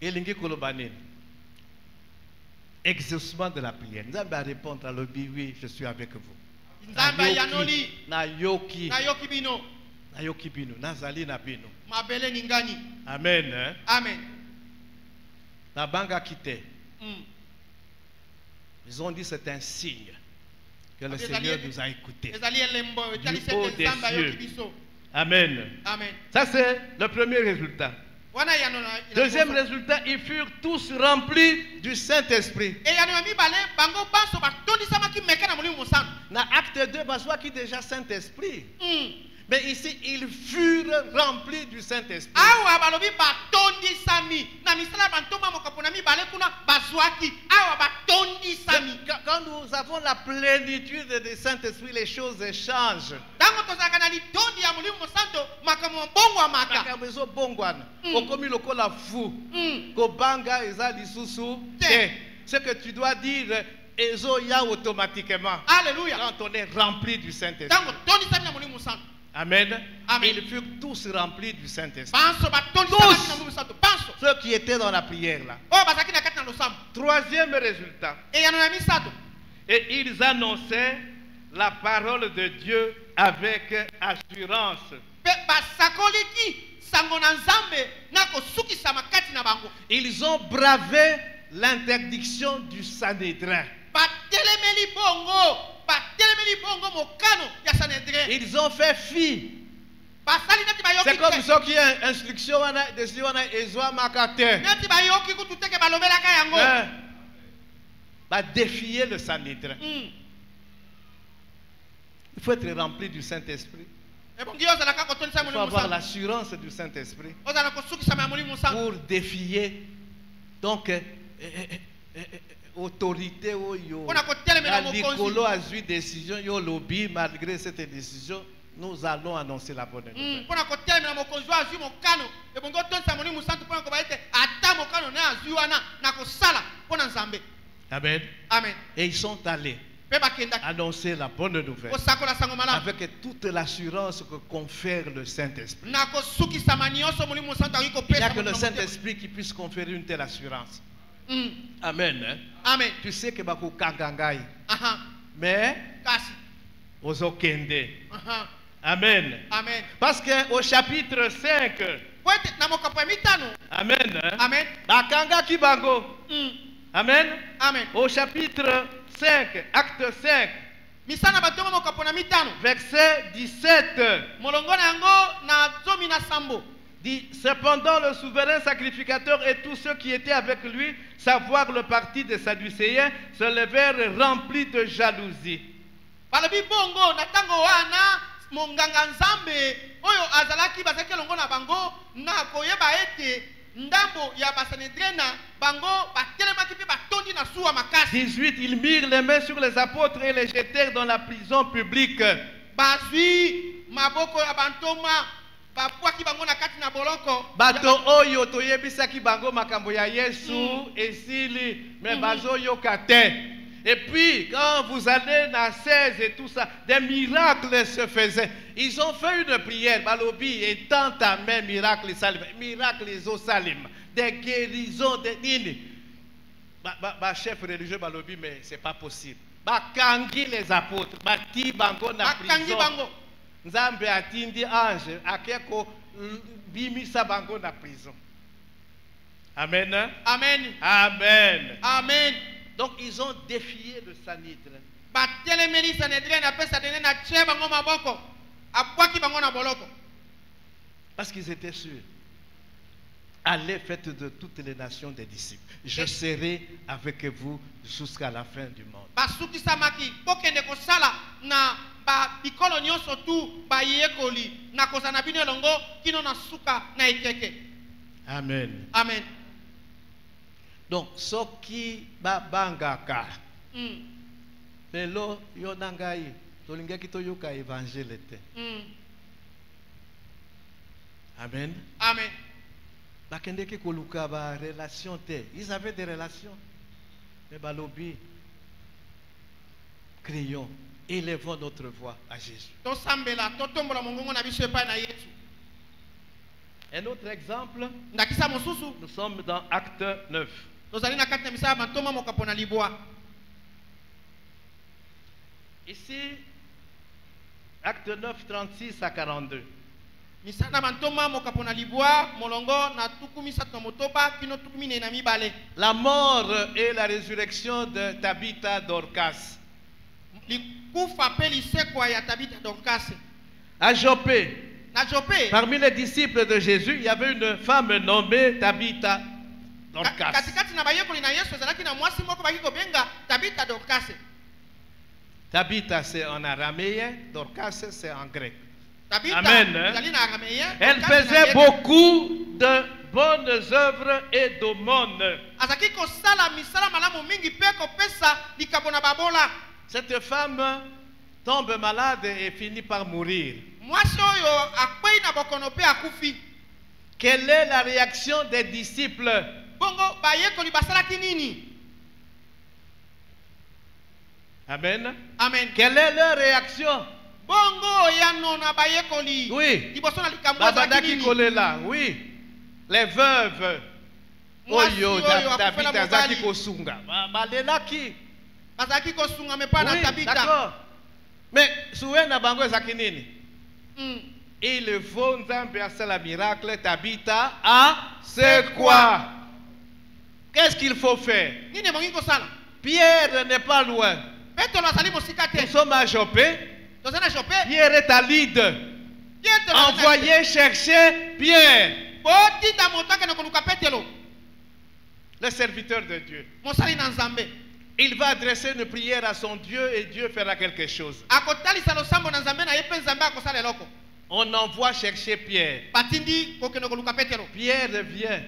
Elingi koloba nini? Exaucement de la prière. Nzambe va répondre à l'obi, oui, je suis avec vous. nzambe ayanoli Nayoki, nayoki bino nayoki bino, nazali na bino. mabele eningani Amen. Hein? amen La banga quitté. Ils ont dit c'est un signe que le Seigneur nous a écoutés. ezali elembo etalisi haut ete des nzambe ayoki cieux. biso Amen. amen Ça c'est le premier résultat. wana eyano na Deuxième résultat, ils furent tous remplis du Saint-Esprit. eyano ya mibale bango banso batondisamaki meke na molimo mosantu Dans Acte 2, qui déjà Saint-Esprit. Mais ici, ils furent remplis du Saint-Esprit. awa balobi batondisami na misala bantoma mokapo na mibale kuna bazwaki awa batondisami Quand nous avons la plénitude du Saint-Esprit, les choses changent. ntango tozalaka na litondi ya molimo mosantu makambo mabongwamaka Makambo ezobongwana. Okomi lokola fou. Kobanga eza lisusu Te. te. Ce que tu dois dire ezoya automatiquement. alleluya Quand on est rempli du Saint-Esprit. ntango tondisami na molimo mosantu Amen. Amen. Ils furent tous remplis du Saint-Esprit. banso batondisamaki na molimo mosantu banso Ceux qui étaient dans la prière là. oyo bazalaki na kati na losambo Troisième résultat. eyano ya misato Et ils annonçaient la parole de Dieu avec assurance. mpe basakoliki sango na nzambe na kosukisama kati na bango Ils ont bravé l'interdiction du Sanhédrin. batelemeli bongo mokano ya sanedrin Ils ont fait fi. basali neti C'est bayoki comme te ceux qui ont instruction décision ezwamaka neti bayoki kutu teke balobelaka yango va défier le Sanhédrin. Il faut être rempli du Saint-Esprit. ebongi ozalaka kotondisa Il faut molimo avoir mosantu l'assurance du Saint-Esprit ozala kosukisama ya molimo mosantu pour défier donc autorité oyo mpona kotelemela na likolo mokonzi azwi décision yo lobi malgré cette décision nous allons annoncer la bonne nouvelle. mpona kotelemela mokonzi oyo azwi mokano ebongi otondisa molimo mosantu mpona koba ete ata mokano na azwi wana na kosala mpona nzambe Amen. amen Et ils sont allés mpe bakendaki annoncer la bonne nouvelle kosakola sango malamu avec toute l'assurance que confère le Saint-Esprit. na kosukisama nyonso molimo mosantu akoki Il n'y a kopesa que le moto na motema. Saint-Esprit qui puisse conférer une telle assurance. Mm. Amen. Hein? amen Tu sais que bako kangangai, aha mais kasi ozokende. aha Amen. amen Parce que au chapitre 5, po ete na mokapo ya mitano amen. Hein? amen Bakangaki bango. Amen. amen Au chapitre 5, acte 5, misana batongo mokapo na mitano verset 17. molongo na yango na zomi na sambo Dit, cependant le souverain sacrificateur et tous ceux qui étaient avec lui, savoir le parti des Sadducéens, se levèrent remplis de jalousie. balobi bongo na ntango wana monganga nzambe oyo azalaki bazalaki elongo na bango na koyeba ete ndambo ya basanedrin na bango batelemaki mpe batondi na suwa makasi 18. Ils mirent les mains sur les apôtres et les jetèrent dans la prison publique. bazwi maboko ya bantoma babwaki bango na kati na boloko. Bato oyo toyebisaki bango makambo ya Yesu esili mais bazo yoka te. Et puis quand vous allez dans 16 et tout ça, des miracles se faisaient. Ils ont fait une prière, balobi étant ta main miracle salim, miracle au salim, des guérisons des nini. Chef religieux balobi mais c'est pas possible. Kangi les apôtres, ti bango na prison. Nzambe atindi ange akeko bimisa bango na prison. Amen. Amen. Amen. Amen. Donc ils ont défié le Sanhédrin. Batelemeli Sanhédrin na pesa dene na tche bango maboko. Abwaki bango na boloko. Parce qu'ils étaient sûrs. Allez, faites de toutes les nations des disciples. Je serai avec vous jusqu'à la fin du monde. Basuki samaki pokende kosala na ba bikolo nyonso tu ba yekoli na kozana bino longo kino na suka na ekeke. Amen. Amen. Donc soki ba bangaka. Lelo yo nangai tolingaki toyoka évangile te. Amen. Amen. Bakendeki koluka ba relation te. Ils avaient des relations. Mais balobi crions, élevons notre voix à Jésus. Un autre exemple, nous sommes dans Acte 9. Ici, Acte 9, 36 à 42. La mort et la résurrection de Tabitha Dorcas. À Joppé, parmi les disciples de Jésus, il y avait une femme nommée Tabitha Dorcas. Tabitha c'est en araméen, Dorcas c'est en grec. Amen. Elle faisait beaucoup de bonnes œuvres et d'aumônes. Cette femme tombe malade et finit par mourir. Quelle est la réaction des disciples? Amen. Amen. Quelle est leur réaction? Oui. Babadaki kolela, oui. Les veuves. Oyo, David azaki kosunga. Balelaki. Oui, d'accord. Mais soué na bango ezaki nini? Il faut Nzambe asala miracle. Tabitha, c'est quoi? Qu'est-ce qu'il faut faire? Pierre n'est pas loin. Nous sommes à Joppé. Pierre est à Lydde. Envoyez chercher Pierre, le serviteur de Dieu. Il va adresser une prière à son Dieu et Dieu fera quelque chose. On envoie chercher Pierre. Pierre vient.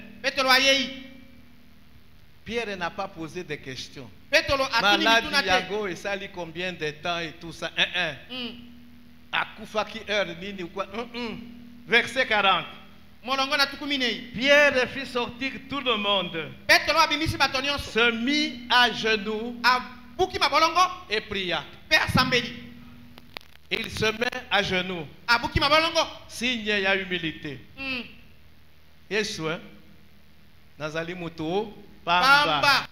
Pierre n'a pas posé de questions. Malade Yago et ça lit combien de temps et tout ça. Akufaki heure nini ou quoi. Verset 40. Pierre fit sortir tout le monde. Se mit à genoux et pria. Il se met à genoux. Signe il y a humilité. Yesu, Nazali Mutu, Pamba.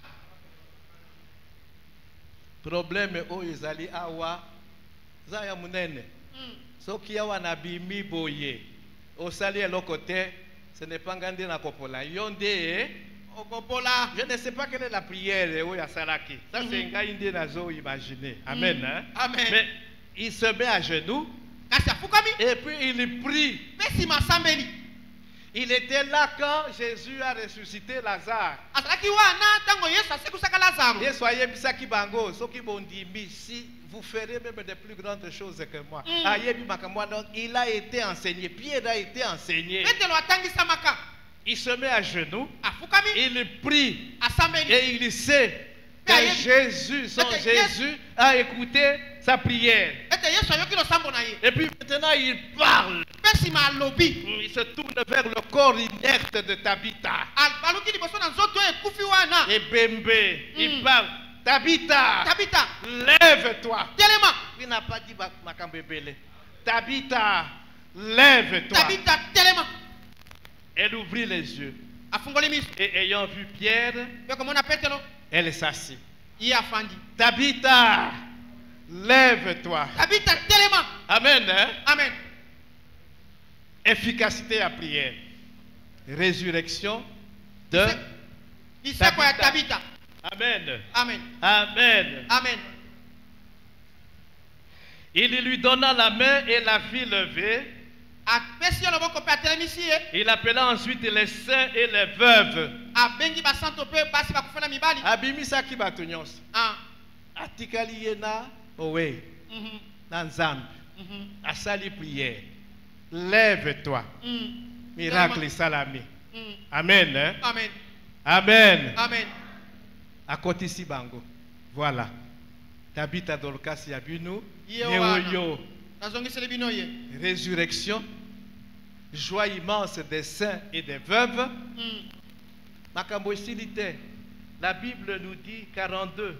Problème o ezali awa zaya munene. Soki awa na bimi boye. Osali eloko te, ce n'est pas ngandi na kopola. Yonde okopola. Je ne sais pas quelle est la prière o ya salaki. Ça c'est ngai ndi nazo imaginer. Amen. Amen. Mais il se met à genoux. Et puis il prie. Il était là quand Jésus a ressuscité Lazare. Si vous ferez même de plus grandes choses que moi. Donc il a été enseigné. Pierre a été enseigné. Il se met à genoux. Il prie. Et il sait que Jésus, son Jésus, a écouté sa prière. ete yesu ayoki losambo na ye Et puis maintenant, il parle. mpe nsima alobi Il se tourne vers le corps inerte de Tabitha. aluki liboso na nzoto oyo ekufi wana Et Bembe, il parle. Tabitha, tabita lève-toi. telema Il n'a pas dit Makambebele. Tabitha, lève-toi. tabita telema Elle ouvrit les yeux. afungoli miso Et ayant vu Pierre, mpe komona petelo elle s'assit. ye afandi Tabitha, lève-toi. tabita telema Amen. Hein? amen Efficacité à prière. Résurrection de. liseko ya Tabita. tabita Amen. amen Amen. amen Il lui donna la main et la fit lever. apesi yo loboko mpe atelemisi ye Il appela ensuite les saints et les veuves. abengi basanto mpe basi bakufela mibali Abimisaki bato nyonso. Ah, Atikali ye na owe mhm, na nzambe. mhm, Asali prière. Lève-toi. mm, Miracle salami. mm. Amen. Hein? amen Amen. amen Akotisi bango. Voilà. Tabitha Dorcas Yabinu. Ye wana. Yeoyo. nazongiseli bino ye Résurrection. Joie immense des saints et des veuves. Mm, Makambo esilite. La Bible nous dit 42.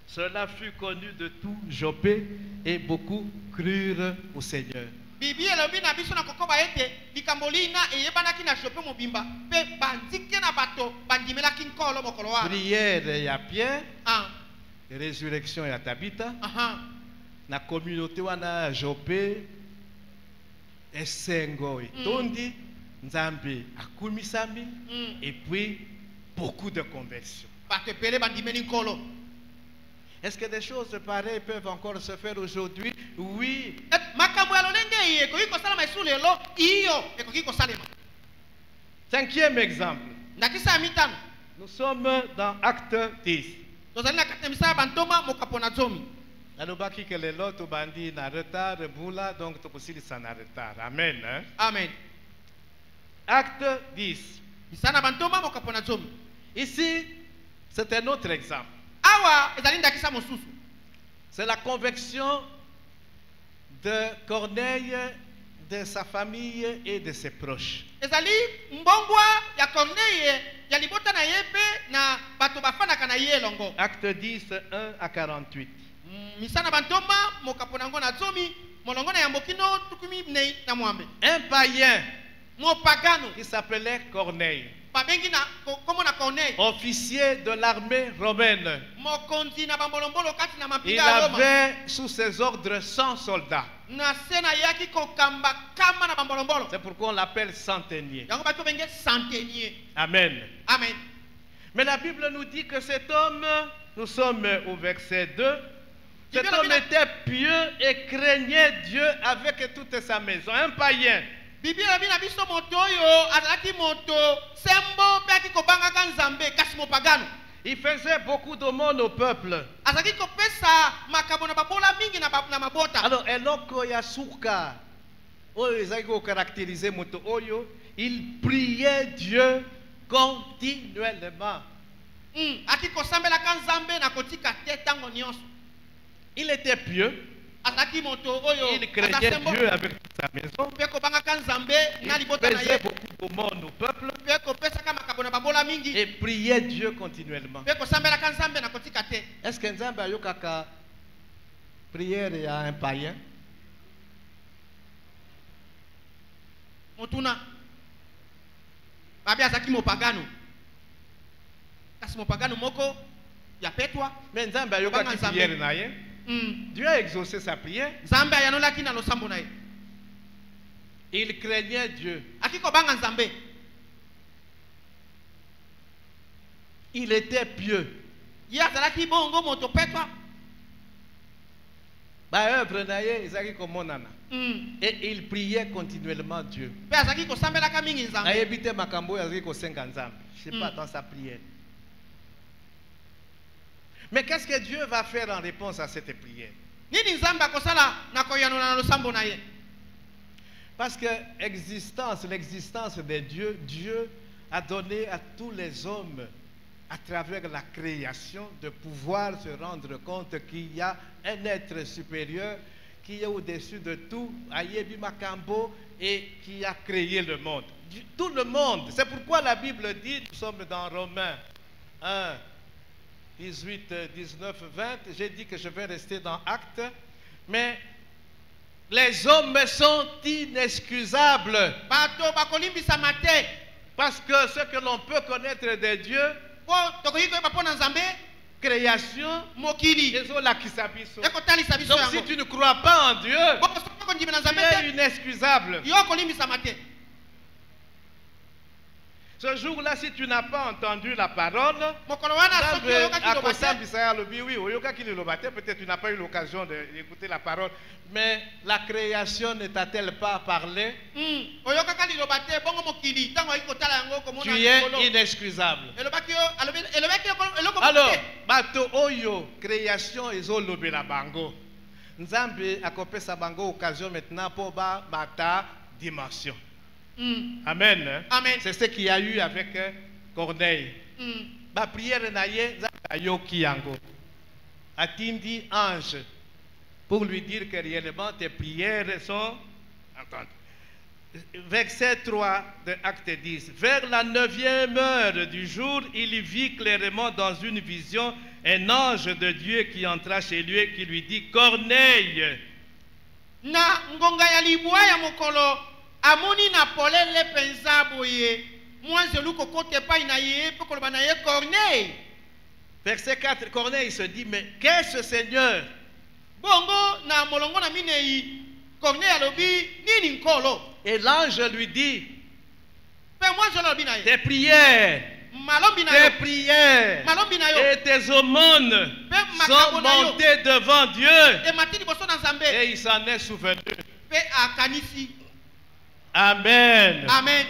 Cela fut connu de tout Jopé et beaucoup crurent au Seigneur. bibi elobi na biso na kokoba ete likambo lina eyebanaki na shope mobimba mpe bandike na bato bandimelaki nkolo mokolo wana Prière ya Pierre, Ah, résurrection ya Tabitha, aha, na communauté wana Jopé, esengo etondi, Nzambe akumisami, mm. et puis beaucoup de conversions. bato ebele bandimeli nkolo Est-ce que des choses pareilles peuvent encore se faire aujourd'hui? Oui. makambo ya lolenge iyi ekoki kosalama esu lelo iyo ekoki kosalema Cinquième exemple. ndakisa ya mitano Nous sommes dans Acte 10. tozali na kati ya misala ya bantoma mokapo na zomi Nalobaki que lelo tobandi na retard bula donc tokosilisa na retard. Amen. Hein? amen Acte 10. misala na bantoma mokapo na zomi Ici, c'est un autre exemple. awa ezali ndakisa mosusu C'est la conversion de Corneille, de sa famille et de ses proches. ezali mbongwa ya corneye ya libota na ye mpe na bato bafandaka na ye elongo Acte 10, 1 à 48. misala na bantoma mokapo nango na zomi molongo na yambo kino tukumi minei na mwambe Un païen mopagano qui s'appelait Corneille, babengi na kombo na corneille officier de l'armée romaine. mokonzi na bambolombolo kati na Il mampinga ya roma avait sous ses ordres 100 soldats. na se na yaki kokamba kama na bambolombolo C'est pourquoi on l'appelle centenier. yango bato benge centenier Amen. amen Mais la Bible nous dit que cet homme, nous sommes au verset 2, cet homme était pieux et craignait Dieu avec toute sa maison. Un païen. bibi elobi na biso moto oyo azalaki moto sembo mpe aki kobangaka nzambe kasi mopagano Il faisait beaucoup d'aumônes au peuple. azalaki kopesa makambo na babola mingi na mabota Alors, eloko ya suka, oyo ezali ko caractériser moto oyo, il priait Dieu continuellement. aki kosambelaka nzambe na kotika te ntango nyonso Il était pieux, azalaki moto oyo il craignait Dieu avec toute sa maison. mpe kobangaka nzambe na Il libota na faisait ye beaucoup d'aumônes au peuple mpe kopesaka makambo na babola mingi et priait Dieu continuellement. mpe kosambelaka nzambe na kotika te Est-ce que Nzambe ayokaka prière ya un païen? motuna babi azalaki mopagano kasi mopagano moko ya petwa Mais Nzambe ayokaki Nzambe. prière na ye. Dieu a exaucé sa prière. nzambe ayanolaki na losambo na ye Il craignait Dieu. aki kobanga nzambe Il était pieux. ye azalaki bongo moto petwa Ba œuvre na ye ezalaki komonana. Mm. Et il priait continuellement Dieu. mpe azalaki kosambelaka mingi nzambe Nayebi te makambo oyo azalaki kosenga Nzambe. Je sais pas dans sa prière. Mais qu'est-ce que Dieu va faire en réponse à cette prière? nini nzambe akosala na koyanola na losambo na ye Parce que l'existence de Dieu, Dieu a donné à tous les hommes à travers la création, de pouvoir se rendre compte qu'il y a un être supérieur qui est au-dessus de tout, Ayebi Makambo, et qui a créé le monde. Tout le monde. C'est pourquoi la Bible dit, nous sommes dans Romains 1, 18, 19, 20. J'ai dit que je vais rester dans Actes, mais les hommes sont inexcusables. Parce que ce que l'on peut connaître de Dieu, création, donc si tu ne crois pas en Dieu, tu es inexcusable. Ce jour-là, si tu n'as pas entendu la parole, peut-être tu n'as pas eu l'occasion d'écouter la parole, mais la création ne t'a-t-elle pas parlé? Tu es inexcusable. Alors, bato oyo, création ezolobe la bango. Nzambe akopesa bango occasion maintenant pour bata dimension. Amen. Amen. C'est ce qu'il y a eu avec Corneille. Ba prière naye Yoki yango. Atindi ange pour lui dire que réellement tes prières sont entendues. Verset 3 de Acte 10. Vers la 9e heure du jour, il vit clairement dans une vision un ange de Dieu qui entra chez lui et qui lui dit: Corneille. Na ngonga ya libwa ya mokolo amoni na polele penza boye mwanze luko kote pa ina ye pokolo bana ye Corneille. Verset 4, Corneille se dit: mais qu'est-ce Seigneur? Bongo na molongo na minei Corneille alobi nini nkolo. Et l'ange lui dit: tes prières, et tes aumônes sont montées devant Dieu. Et il s'en est souvenu. Amen. Amen.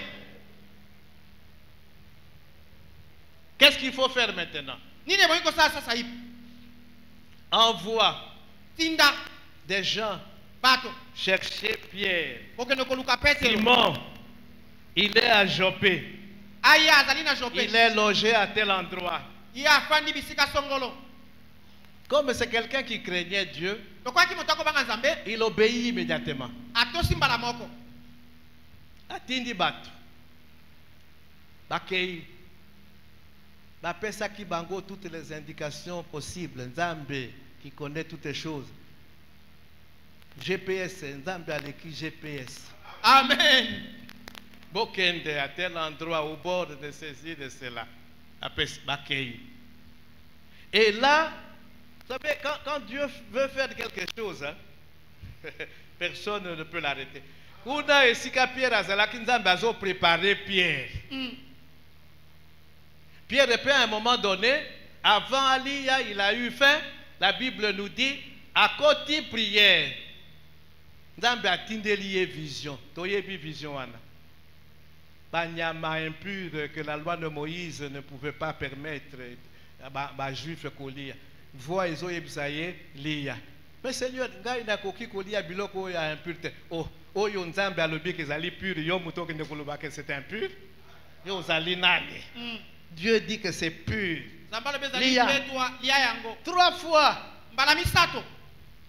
Qu'est-ce qu'il faut faire maintenant? Envoie des gens chercher Pierre. Simon, il est à Joppé. Il est logé à tel endroit. Comme c'est quelqu'un qui craignait Dieu, il obéit immédiatement. Atindi batu. Bakei. Bapesa ki bango toutes les indications possibles. Nzambe qui connaît toutes les choses. GPS, Nzambe aleki GPS. Amen. Bokende à tel endroit au bord de ceci, de cela. Et là, vous savez, quand Dieu veut faire quelque chose, hein, personne ne peut l'arrêter. Kuna esika Pierre azalaki Nzambe azo préparer Pierre. Pierre, depuis à un moment donné, avant Alia, il a eu faim. La Bible nous dit, à côté prière. Nzambe atindeli vision. Toyebi vision wana. Banyama impur que la loi de Moïse ne pouvait pas permettre ba juif kolia. Voix ezo yebisaye lia. Mais Seigneur, ngai na koki kolia biloko ya impureté. Oh, oyo Nzambe alobi ke zali pur, yo muto ke ndekoloba que c'est impur. Yo zali nani. Dieu dit que c'est pur. Lia. 3 fois.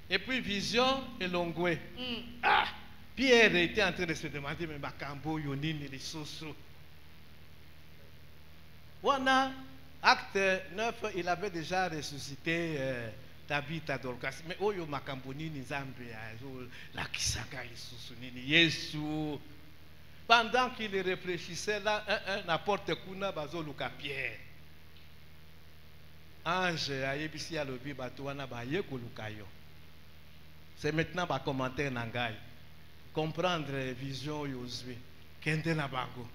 Et puis vision et l'ongoué. Ah, Pierre était en train de se demander, mais Makambo, Yonini, les Soso. Voilà, acte 9, il avait déjà ressuscité Tabitha Dorcas. Mais Oyo Makambo Nini Zambé, la Kisaka, les Soso Nini, Yesu. Pendant qu'il réfléchissait là, n'importe kuna bazo luka Pierre. Ange ayebisi alobi batuana ba yeko lukayo. C'est maintenant ba commentaire nangai. Comprendre vision yozwe. Kende na bango.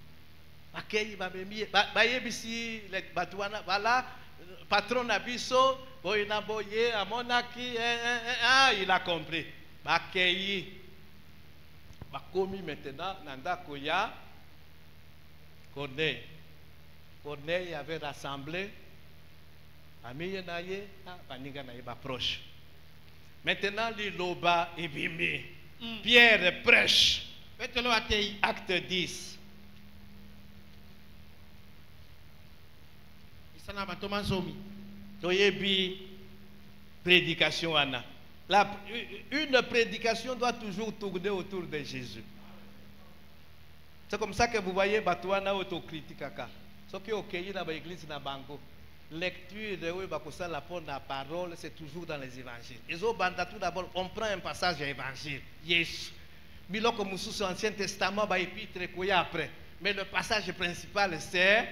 Akei ba bemi ba yebisi le batuana voilà patron abiso boyina boye amonaki il a compris. Ba kei Bakomi maintenant Nandako ya Corneille. Corneille avait rassemblé Amiye naye Paninga naye proche. Maintenant Liloba et Bimi. Pierre prêche. Acte 10. Isana batoma zomi. Toyebi prédication ana. Une prédication doit toujours tourner autour de Jésus. C'est comme ça que vous voyez Batouana autocritique. Ce qui est ok dans l'église na bango. Lecture de la parole, c'est toujours dans les évangiles. Et au banda tout d'abord, on prend un passage de l'évangile. Yes. Bilo comme sous l'Ancien Testament, bah épître après. Mais le passage principal, c'est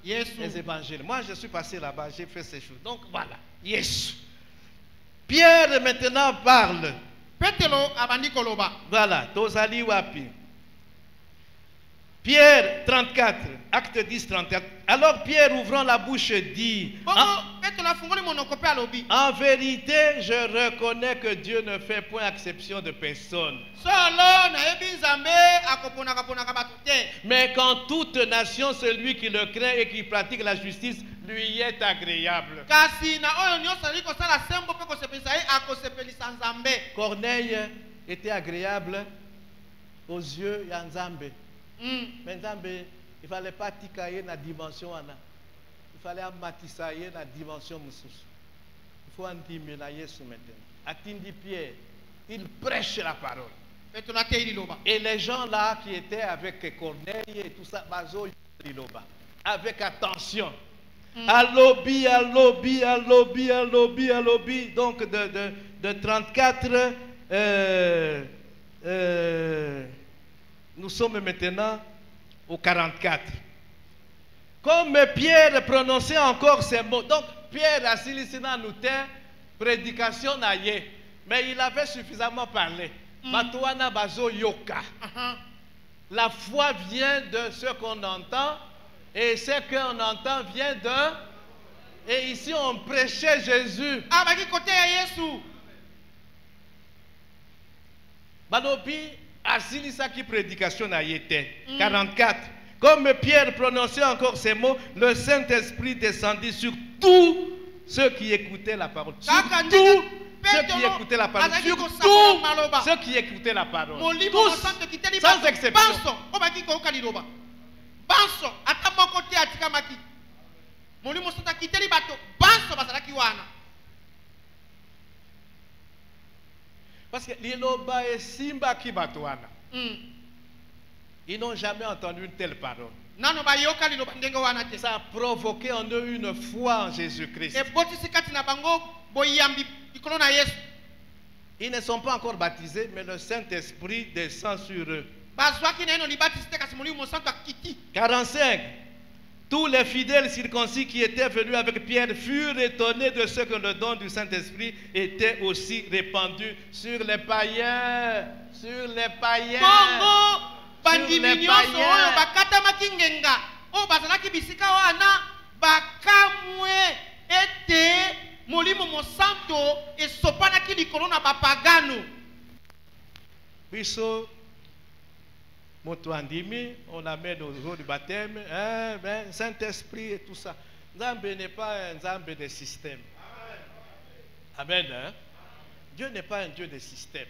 Yes. les évangiles. Moi, je suis passé là-bas, j'ai fait ces choses. Donc voilà. Yes. Pierre maintenant parle. Petelo abandi koloba. Voilà, Tozali Wapi. Pierre 34, acte 10, 34. Alors Pierre, ouvrant la bouche, dit en vérité, je reconnais que Dieu ne fait point exception de personne. Mais qu'en toute nation, celui qui le craint et qui pratique la justice lui est agréable. Corneille était agréable aux yeux de Nzambe. Mais Nzambe, il ne fallait pas tikayer dans la dimension. Il fallait amatisayer dans la dimension. Il faut antimer la Yesu maintenant. Atindi Pierre, il prêche la parole. Et les gens là qui étaient avec Corneille et tout ça, avec attention. Alobi, alobi, alobi, alobi, alobi. Donc de 34, nous sommes maintenant au 44. Comme Pierre prononçait encore ces mots. Donc Pierre a silicé dans nous prédication naïe. Mais il avait suffisamment parlé. Matouana bazo yoka. La foi vient de ce qu'on entend. Et ce qu'on entend vient de... Et ici on prêchait Jésus. Banobi asilisa qui prédication a été. 44. Comme Pierre prononçait encore ces mots, le Saint-Esprit descendit sur tous ceux qui écoutaient la parole. Sur tous ceux qui écoutaient la parole. Sur tous ceux qui écoutaient la parole. Tous, sans exception. Banso ata moko te atika maki molimo sota kiteli bato banso bazalaki wana parce que liloba et simba ki bato wana ils n'ont jamais entendu une telle parole. Nano ba yoka liloba ndenge wana te. Ça a provoqué en eux une foi en Jésus-Christ. E botisi kati na bango boyambi ikolo na Yesu. Ils ne sont pas encore baptisés, mais le Saint-Esprit descend sur eux. 45. Tous les fidèles circoncis qui étaient venus avec Pierre furent étonnés de ce que le don du Saint-Esprit était aussi répandu sur les païens. Sur les païens. Sur les païens. On amène au jour du baptême, Saint-Esprit et tout ça. Nzambe n'est pas un Nzambe de système. Amen. Hein? Dieu n'est pas un Dieu de système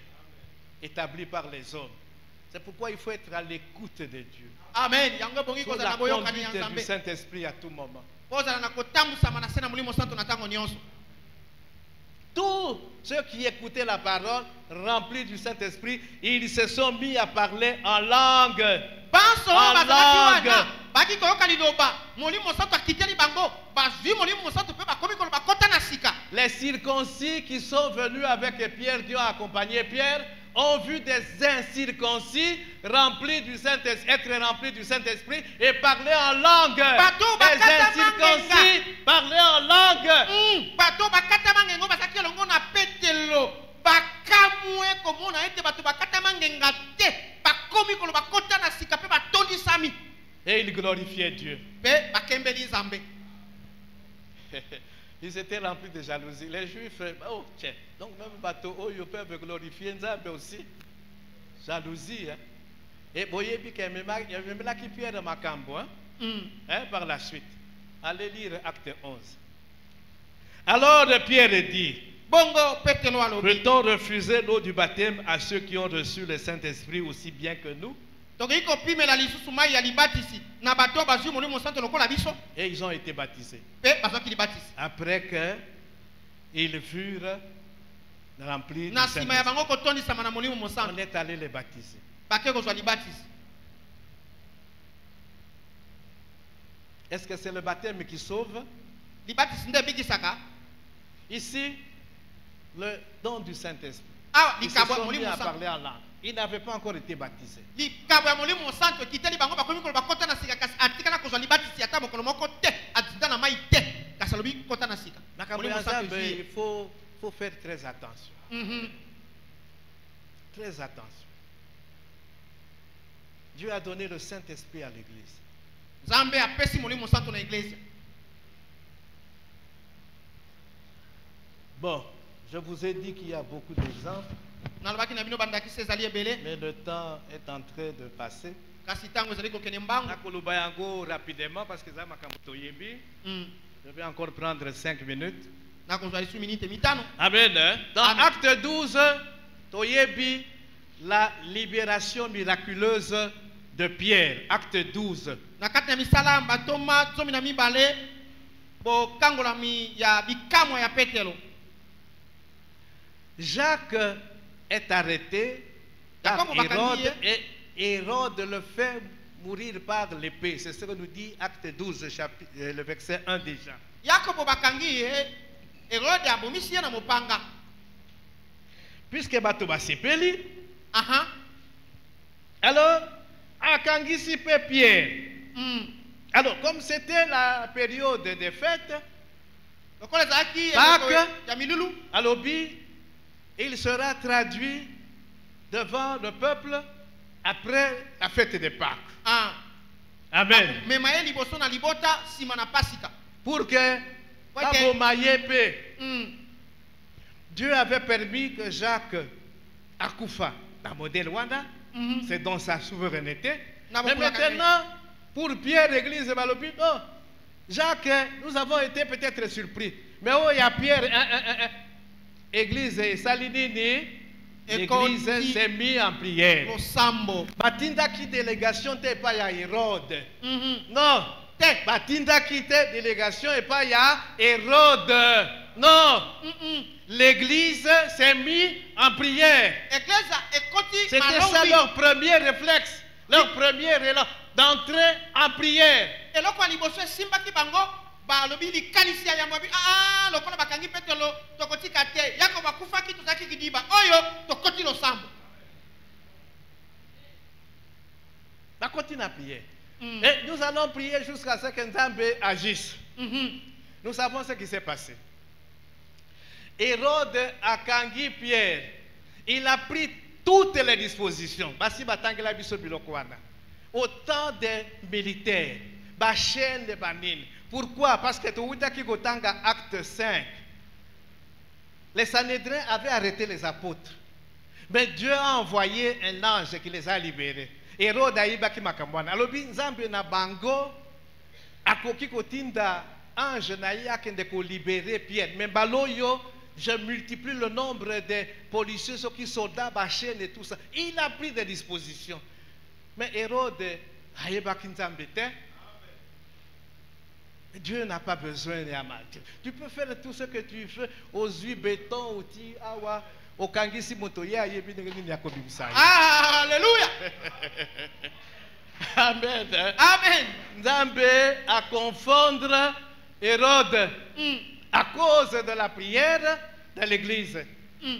établi par les hommes. C'est pourquoi il faut être à l'écoute de Dieu. Amen. Sous la conduite du Saint-Esprit à tout moment. Tous ceux qui écoutaient la parole, remplis du Saint-Esprit, ils se sont mis à parler en langue. En langue. Les circoncis qui sont venus avec Pierre, Dieu a accompagné Pierre, ont vu des incirconcis remplis du Saint-Esprit, être remplis du Saint-Esprit et parler en langue. Les incirconcis parler en langue. Et ils glorifiaient Dieu. Ils étaient remplis de jalousie. Les Juifs, oh tiens, donc même bateau, oh, ils peuvent glorifier Nzambe aussi. Jalousie, hein. Et voyez bien qu'il y a là qui Pierre Macambo, hein. Par la suite. Allez lire Acte 11. Alors Pierre dit, peut-on refuser l'eau du baptême à ceux qui ont reçu le Saint-Esprit aussi bien que nous? tokoki kopimela lisusu mai ya libatisi na bato bazwi molimo santo lokola biso et ils ont été baptisés. mpe bazwaki libatisi Après qu'ils furent remplis du na nsima ya Saint-Esprit, bango kotondisama na molimo on mosanto est allé les baptiser. bake kozwa libatisi. Est-ce que c'est le baptême qui sauve? Libatisi nde ebikisaka. Ici, le don du Saint-Esprit. Awa Ils se likabo ya sont mis molimo à santo. parler en langue. Ils n'avaient pas encore été baptisés. Likabo ya molimo santo ekiteli bango bakomi koloba kota na sika kasi atikala kozwa libatisi ata mokolo moko te atinda na mai te kasi alobi kota na sika. Makambo Molimo ya santo Nzambe, ezwi ye. il faut faire très attention. Mhm. Très attention. Dieu a donné le Saint-Esprit à l'Église. Nzambe apesi molimo santo na iglesia. Bon, je vous ai dit qu'il y a beaucoup d'exemples, Nalobaki na bino bandakisi ezali ebele mais le temps est en train de passer. kasi ntango ezali kokende mbangu. Nakoloba yango rapidement parce que ça makambo toyebi. Je vais encore prendre 5 minutes. Nakozwa lisu minite mitano. Amen. Dans Amen. Acte 12, toyebi la libération miraculeuse de Pierre. Acte 12. Na kati na misala batoma zomi na mibale bokangola ya bikamwa ya Petelo. Jacques est arrêté par Jacob Hérode Bakanie. et Hérode le fait mourir par l'épée. C'est ce que nous dit Acte 12, le verset 1 déjà. Yakobo bakangi ye Herode abomisi ye na mopanga. Puisque bato basepeli, Aha. alors akangisi pe Pierre. Mm. Alors comme c'était la période des fêtes, Lokola ezalaki Pâques. ya milulu. alobi, il sera traduit devant le peuple après la fête des Pâques. Ah. Amen. Mema ye liboso na libota sima na pasika. Pour que babomaye pe. Mm. Dieu avait permis que Jacques akufa dans le modèle Wanda, Mhm. c'est dans sa souveraineté. Na Mais bokula maintenant, pour Pierre, l'église Balobi, non, Jacques, nous avons été peut-être surpris. Mais oh, il y a Pierre, église Salinini, l'église École- s'est mise en prière. Losambo. Batinda qui délégation t'es pas ya Hérode. Mhm. Non, Te. Batinda qui t'es délégation et pas ya Hérode. Non, Mhm. l'église s'est mise en prière. Ekleza ekoti C'était ça malombi. leur premier réflexe, leur premier élan d'entrer en prière. Eloko ya liboso esimbaki bango balobi likanisi ya yambo abi lokola bakangi Petelo tokotika te yako bakufaki tozalaki kidiba oyo tokoti losambo. Bah, continue à prier. Mm. Et nous allons prier jusqu'à ce que Nzambe agisse. Mhm. Nous savons ce qui s'est passé. Hérode a kangi Pierre. Il a pris toutes les dispositions. Basi batangela biso biloko wana. Autant de militaires, bachaine de banine. Pourquoi? Parce que Touitaki Gotanga, acte 5. Les Sanhédrins avaient arrêté les apôtres. Mais Dieu a envoyé un ange qui les a libérés. Hérode a ibaki makamwana. Alobi Nzambe na bango akoki kotinda ange na yakende ko libérer Pierre. Mais baloyo, je multiplie le nombre de policiers, ceux qui soldats, chaîne et tout ça. Il a pris des dispositions. Mais Hérode a ibaki Nzambe te. Dieu n'a pas besoin de Dieu. Tu peux faire tout ce que tu veux aux huiles béton, outils, awa, au kangisi motoya, Alléluia. Amen. Amen. Nzambe à confondre Hérode Mm. à cause de la prière de l'église. Mm.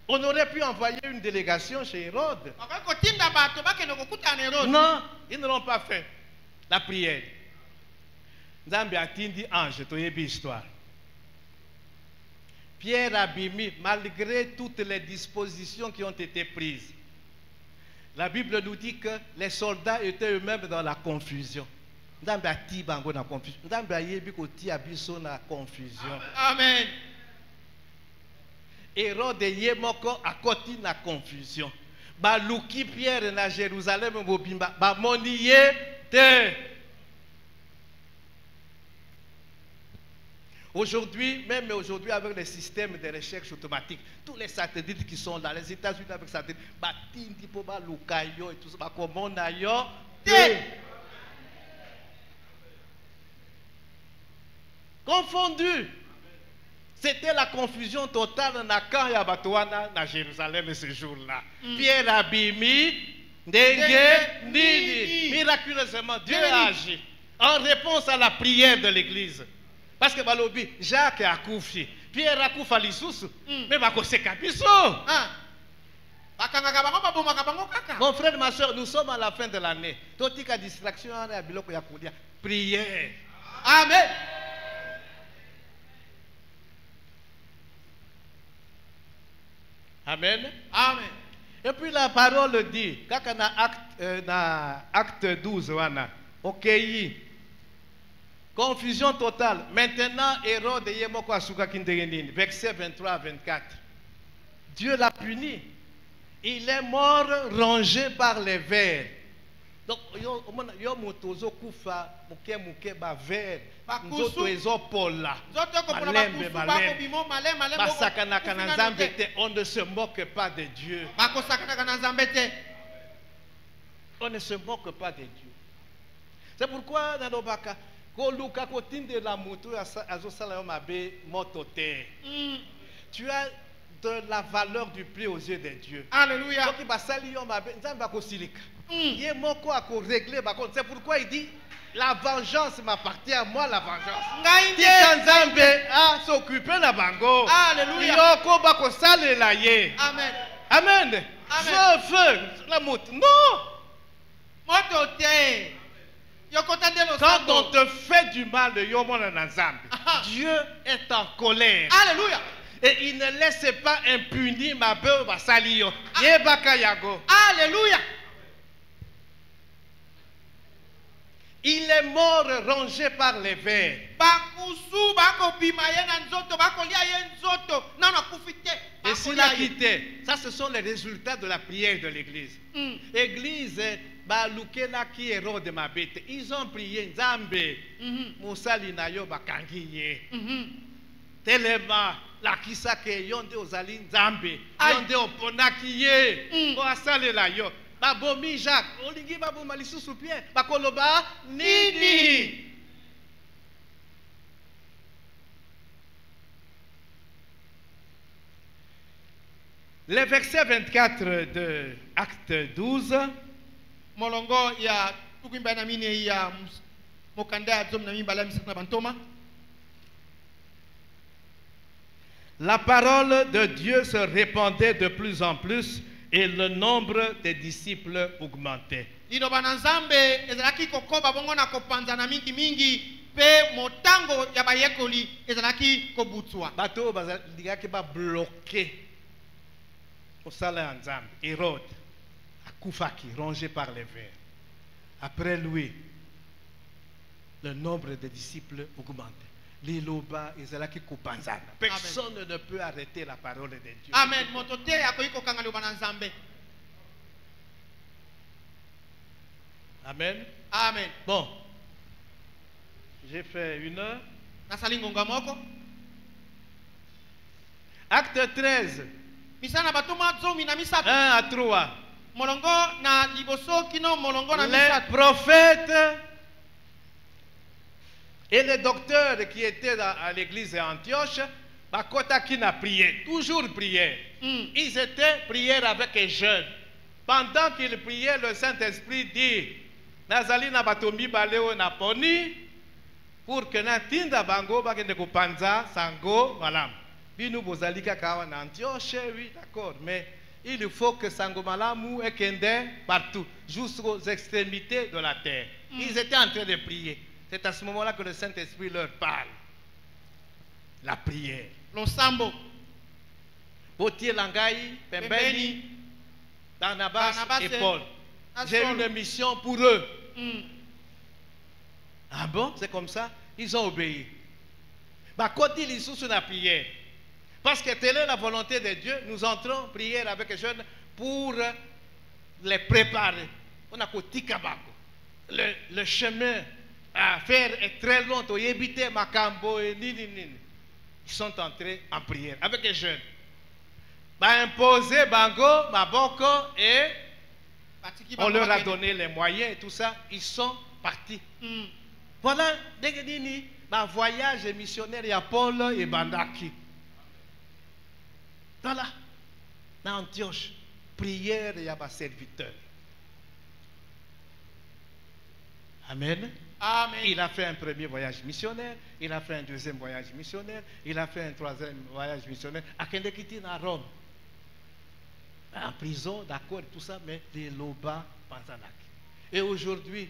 On aurait pu envoyer une délégation chez Hérode. Bakoki kotinda bato bakende kokuta na Herode. Non, ils ne l'ont pas fait. La prière. Nzambe atindi ange, toyebi histoire. Pierre abimi, malgré toutes les dispositions qui ont été prises. La Bible nous dit que les soldats étaient eux-mêmes dans la confusion. Nzambe ati bango na confusion. Nzambe ayebi koti abiso na confusion. Amen. Hérode ye moko akoti na confusion. Baluki Pierre na Jérusalem mobimba, bamoni ye te. Aujourd'hui, même aujourd'hui avec les systèmes de recherche automatique, tous les satellites qui sont là, les États-Unis avec satellites, batindi po ba lukayo et tout ça, ba komona yo. Confondu. C'était la confusion totale dans camp ya Batouana dans Jérusalem ce jour-là. Pierre Abimi, Ndenge, Nini. Miraculeusement, Dieu a agi en réponse à la prière de l'église. Parce que Balobi, Jacques a koufi, Pierre a koufa lisusu, mais bakose kabiso. Mon frère, ma soeur, nous sommes à la fin de l'année. Totika distraction, prière. Amen. Amen. Amen. Et puis la parole dit, quand on a acte 12, ok, confusion totale. Maintenant, Hérode Yemoko Asuka Kindegenin, verset 23 à 24. Dieu l'a puni. Il est mort rongé par les vers. Donc, yo motozo kufa muke ba ver. Nzoto ezopola. On ne se moque pas de Dieu. On ne se moque pas de Dieu. C'est pourquoi Nanobaka koluka kotinde la moto azosala yo mabe motote. Tu as de la valeur du prix aux yeux de Dieu. Alléluia. Donc il va salir yo mabe nzamba ko silika. C'est pourquoi il dit la vengeance m'appartient à moi, la vengeance. Nzambe a s'occuper la bango. Alléluia. Amen. Amen. Feu, la moto. Non. Quand on te fait du mal, Dieu est en colère. Alléluia. Et il ne laisse pas impuni ma beuh basalio. Alléluia. Il est mort rongé par les vers. Et s'il a quitté, ça ce sont les résultats de la prière de l'église. L'église, ils ont prié Nzambe, Moussali Nayo Bakangiye. Tellement, la kisake yonde ozali Nzambe, yonde oponakiye, oasale la yo. Babomi Jacques, olingi baboma lisusu Pierre, bakoloba nini? Le verset 24 de Acte 12. Molongo ya tukimba na mine ya mokanda ya zom na mimbala misakna bantoma. La parole de Dieu se répandait de plus en plus et le nombre des disciples augmentait. Liloba na Nzambe ezalaki kokoba bongo na kopanza na mingi pe motango ya bayekoli ezalaki kobutswa. Bato bazalaki ba bloqué au salaire Nzambe. Hérode akufaki rongé par les vers. Après lui, le nombre des disciples augmentait. Liloba ezalaki kopanzana. Personne ne peut arrêter la parole de Dieu. Amen. Motote akoyiko kanga liloba na Nzambe. Amen. Amen. Bon. J'ai fait 1 heure. Nasalingonga moko. Acte 13. Misana batuma zomi na misatu. 1 à 3. Molongo na liboso kino molongo na misatu. Les prophètes et les docteurs qui étaient à l'église d'Antioche, qui n'a prié, toujours prié. Ils étaient prières avec les jeunes. Pendant qu'ils priaient, le Saint-Esprit dit, Nazali na batomi baleo na poni, pour que na tinda bango bakende ko panza sango malam. Binu bozalika kawa na Antioche, oui, d'accord, mais il faut que sango malamu ekende partout, jusqu'aux extrémités de la terre. Ils étaient en train de prier. C'est à ce moment-là que le Saint-Esprit leur parle. La prière. L'ensemble. Potier Langaï, Pembeni, Barnabas et Paul. J'ai une mission pour eux. Ah bon? C'est comme ça? Ils ont obéi. Quand ils sont sur la prière. Parce que telle est la volonté de Dieu, nous entrons prière avec les jeunes pour les préparer. On a le chemin à faire très long, ils sont entrés en prière avec les jeunes. Bah imposer bango, maboko et on leur a donné les moyens et tout ça, ils sont partis. Voilà, ma voyage missionnaire, il y a Paul et Bandaki. Voilà, dans Antioche, prière, il y a ma serviteur. Amen. Amen. Il a fait un premier voyage missionnaire, il a fait un deuxième voyage missionnaire, il a fait un troisième voyage missionnaire. À Kendekiti, à Rome. En prison, d'accord, tout ça, mais les loba panzanak. Et aujourd'hui,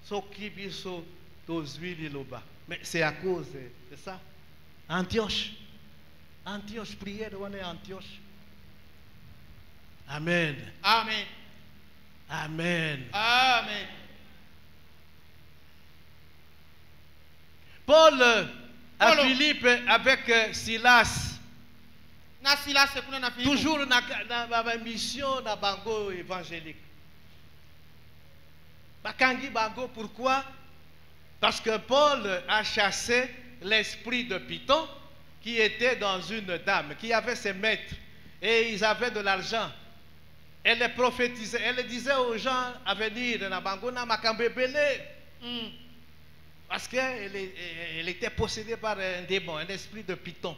ce qui sont tous les loba. Mais c'est à cause de ça. Antioche. Antioche, prière, on est Antioche. Amen. Amen. Amen. Amen. Paul à Philippe avec Silas. Toujours dans la mission de Bango évangélique. Bakangi Bango, pourquoi? Parce que Paul a chassé l'esprit de Python qui était dans une dame, qui avait ses maîtres, et ils avaient de l'argent. Elle les prophétisait, elle disait aux gens à venir dans Bango, na Makambebele. Parce qu'elle était possédée par un démon, un esprit de Python.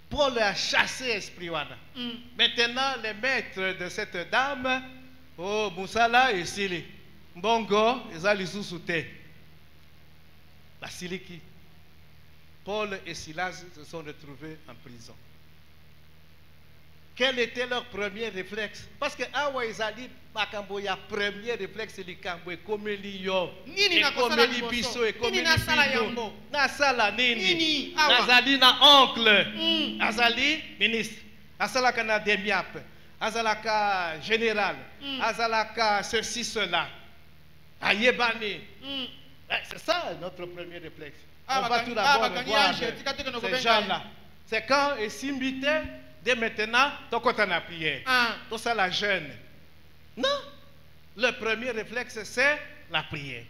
Paul a chassé l'esprit. Maintenant, les maîtres de cette dame, oh, Moussala et Sili, Mbongo, ils ont soutenu. La Siliki. Paul et Silas se sont retrouvés en prison. Quel était leur premier réflexe? Parce que Awa Izali, Makamboya, premier réflexe, c'est le Kambo, et comme l'Io, et comme l'Ibiso, et comme l'Ibiso, Nasala Nini, Azali na oncle, Azali ministre, Azalaka demiap, Azalaka général, Azalaka ceci, cela, Ayebani. C'est ça notre premier réflexe. On va tout d'abord voir ces gens-là. C'est quand ils s'invitaient. Dès maintenant, tu as prière. Tout ça, la jeune. Non. Le premier réflexe, c'est la prière.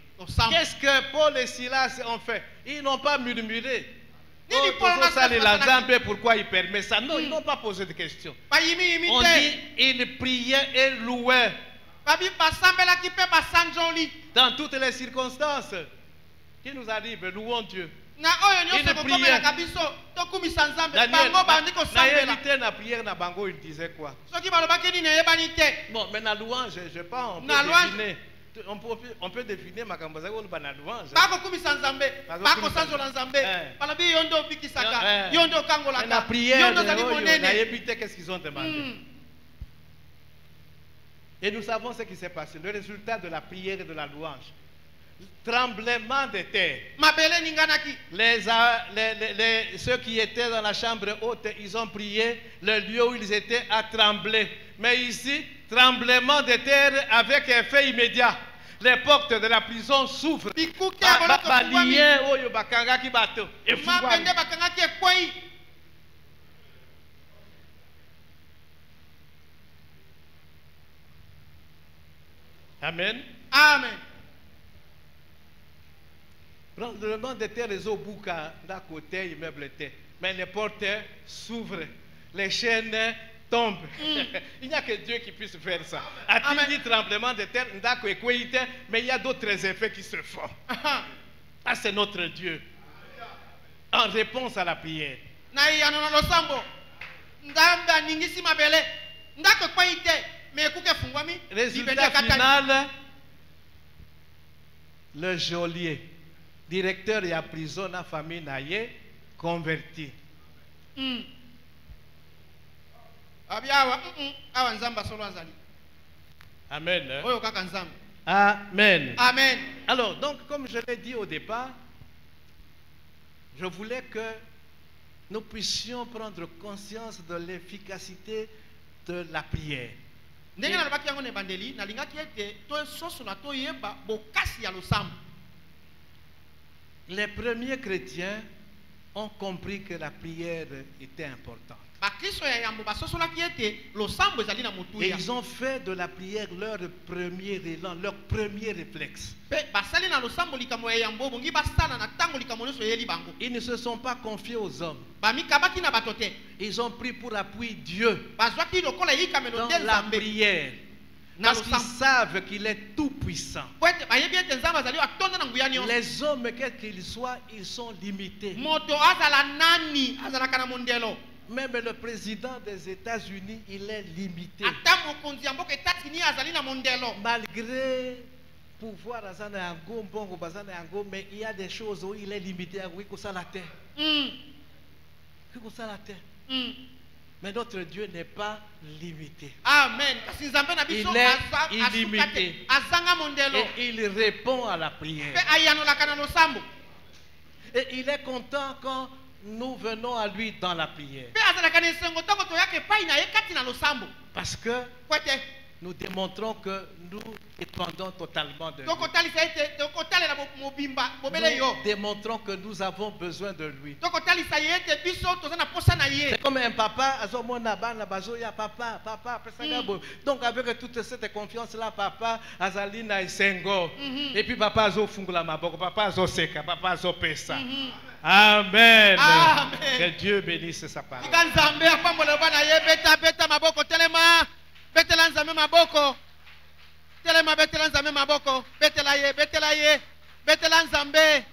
Qu'est-ce que Paul et Silas ont fait? Ils n'ont pas murmuré. Pourquoi il permet ça? Non, ils n'ont pas posé de questions. On dit, ils priaient et louaient. Dans toutes les circonstances qui nous arrivent, louons Dieu. Na prière na prière na bango, il disait quoi? Bon, mais la louange, je pense, on peut deviner ma cambaza ou na louange. La prière, qu'est-ce qu'ils ont demandé? Et nous savons ce qui s'est passé, le résultat de la prière et de la louange. Tremblement de terre. Ceux qui étaient dans la chambre haute, ils ont prié, le lieu où ils étaient a tremblé. Mais ici, tremblement de terre avec effet immédiat. Les portes de la prison s'ouvrent. Amen. Amen. Tremblement de terre, les eaux bouca d'un côté, immeuble était. Mais les portes s'ouvrent, les chaînes tombent. Il n'y a que Dieu qui puisse faire ça. A-t-il dit tremblement de terre, mais il y a d'autres effets qui se font. Ah, c'est notre Dieu. En réponse à la prière. Résultat final, le geôlier, directeur de la prison, la famille naye, converti. Amen. Amen. Amen. Alors, donc, comme je l'ai dit au départ, je voulais que nous puissions prendre conscience de l'efficacité de la prière. Les premiers chrétiens ont compris que la prière était importante. bakristo ya yambo basosolaki ete losambo ezali na Et motuya ils ont fait de la prière leur premier élan, leur premier réflexe. mpe basali na losambo likambo ya yambo bongi basala na ntango likambo nyonso eyeli bango Ils ne se sont pas confiés aux hommes. bamikabaki na bato te Ils ont pris pour appui Dieu bazwaki lokola yikamelo dans nde la nzambe prière. na Parce qu'ils losambo savent qu'il est tout puissant. po ete bayebi ete nzambe azali atonda na nguya nyonso Les hommes, quels qu'ils soient, ils sont limités. moto azala nani azalaka na mondelo Même le président des États-Unis, il est limité. ata mokonzi ya mboka etats-unis azali na mondelo Malgré pouvoir, mais il y a des choses où il est limité. Oui, ça la terre. Ça la terre. Mais notre Dieu n'est pas limité. amen kasi nzambe na biso Il est asuka illimité. te azanga mondelo Et il répond à la mpe prière. ayanolaka na losambo Et il est content quand nous venons à lui dans la prière. mpe azalaka na esengo ntango toyaka epai na ye kati na losambo Parce que po ete nous démontrons que nous dépendons totalement de lui. tokotalisa ete tokotalela mobimba bobele yo Nous démontrons que nous avons besoin de lui. tokotalisa ye ete biso toza na posa na ye C'est comme un papa, azomona bana bazoya papa, pesanga bo. Donc avec toute cette confiance là, papa azali na esengo. Et puis papa azofungula maboko, papa azoseka, papa azopesa. Amen. Amen. Que Dieu bénisse sa parole. tika nzambe apambola bana ye beta maboko telema betela nzambe maboko telema betela nzambe maboko betela ye betela nzambe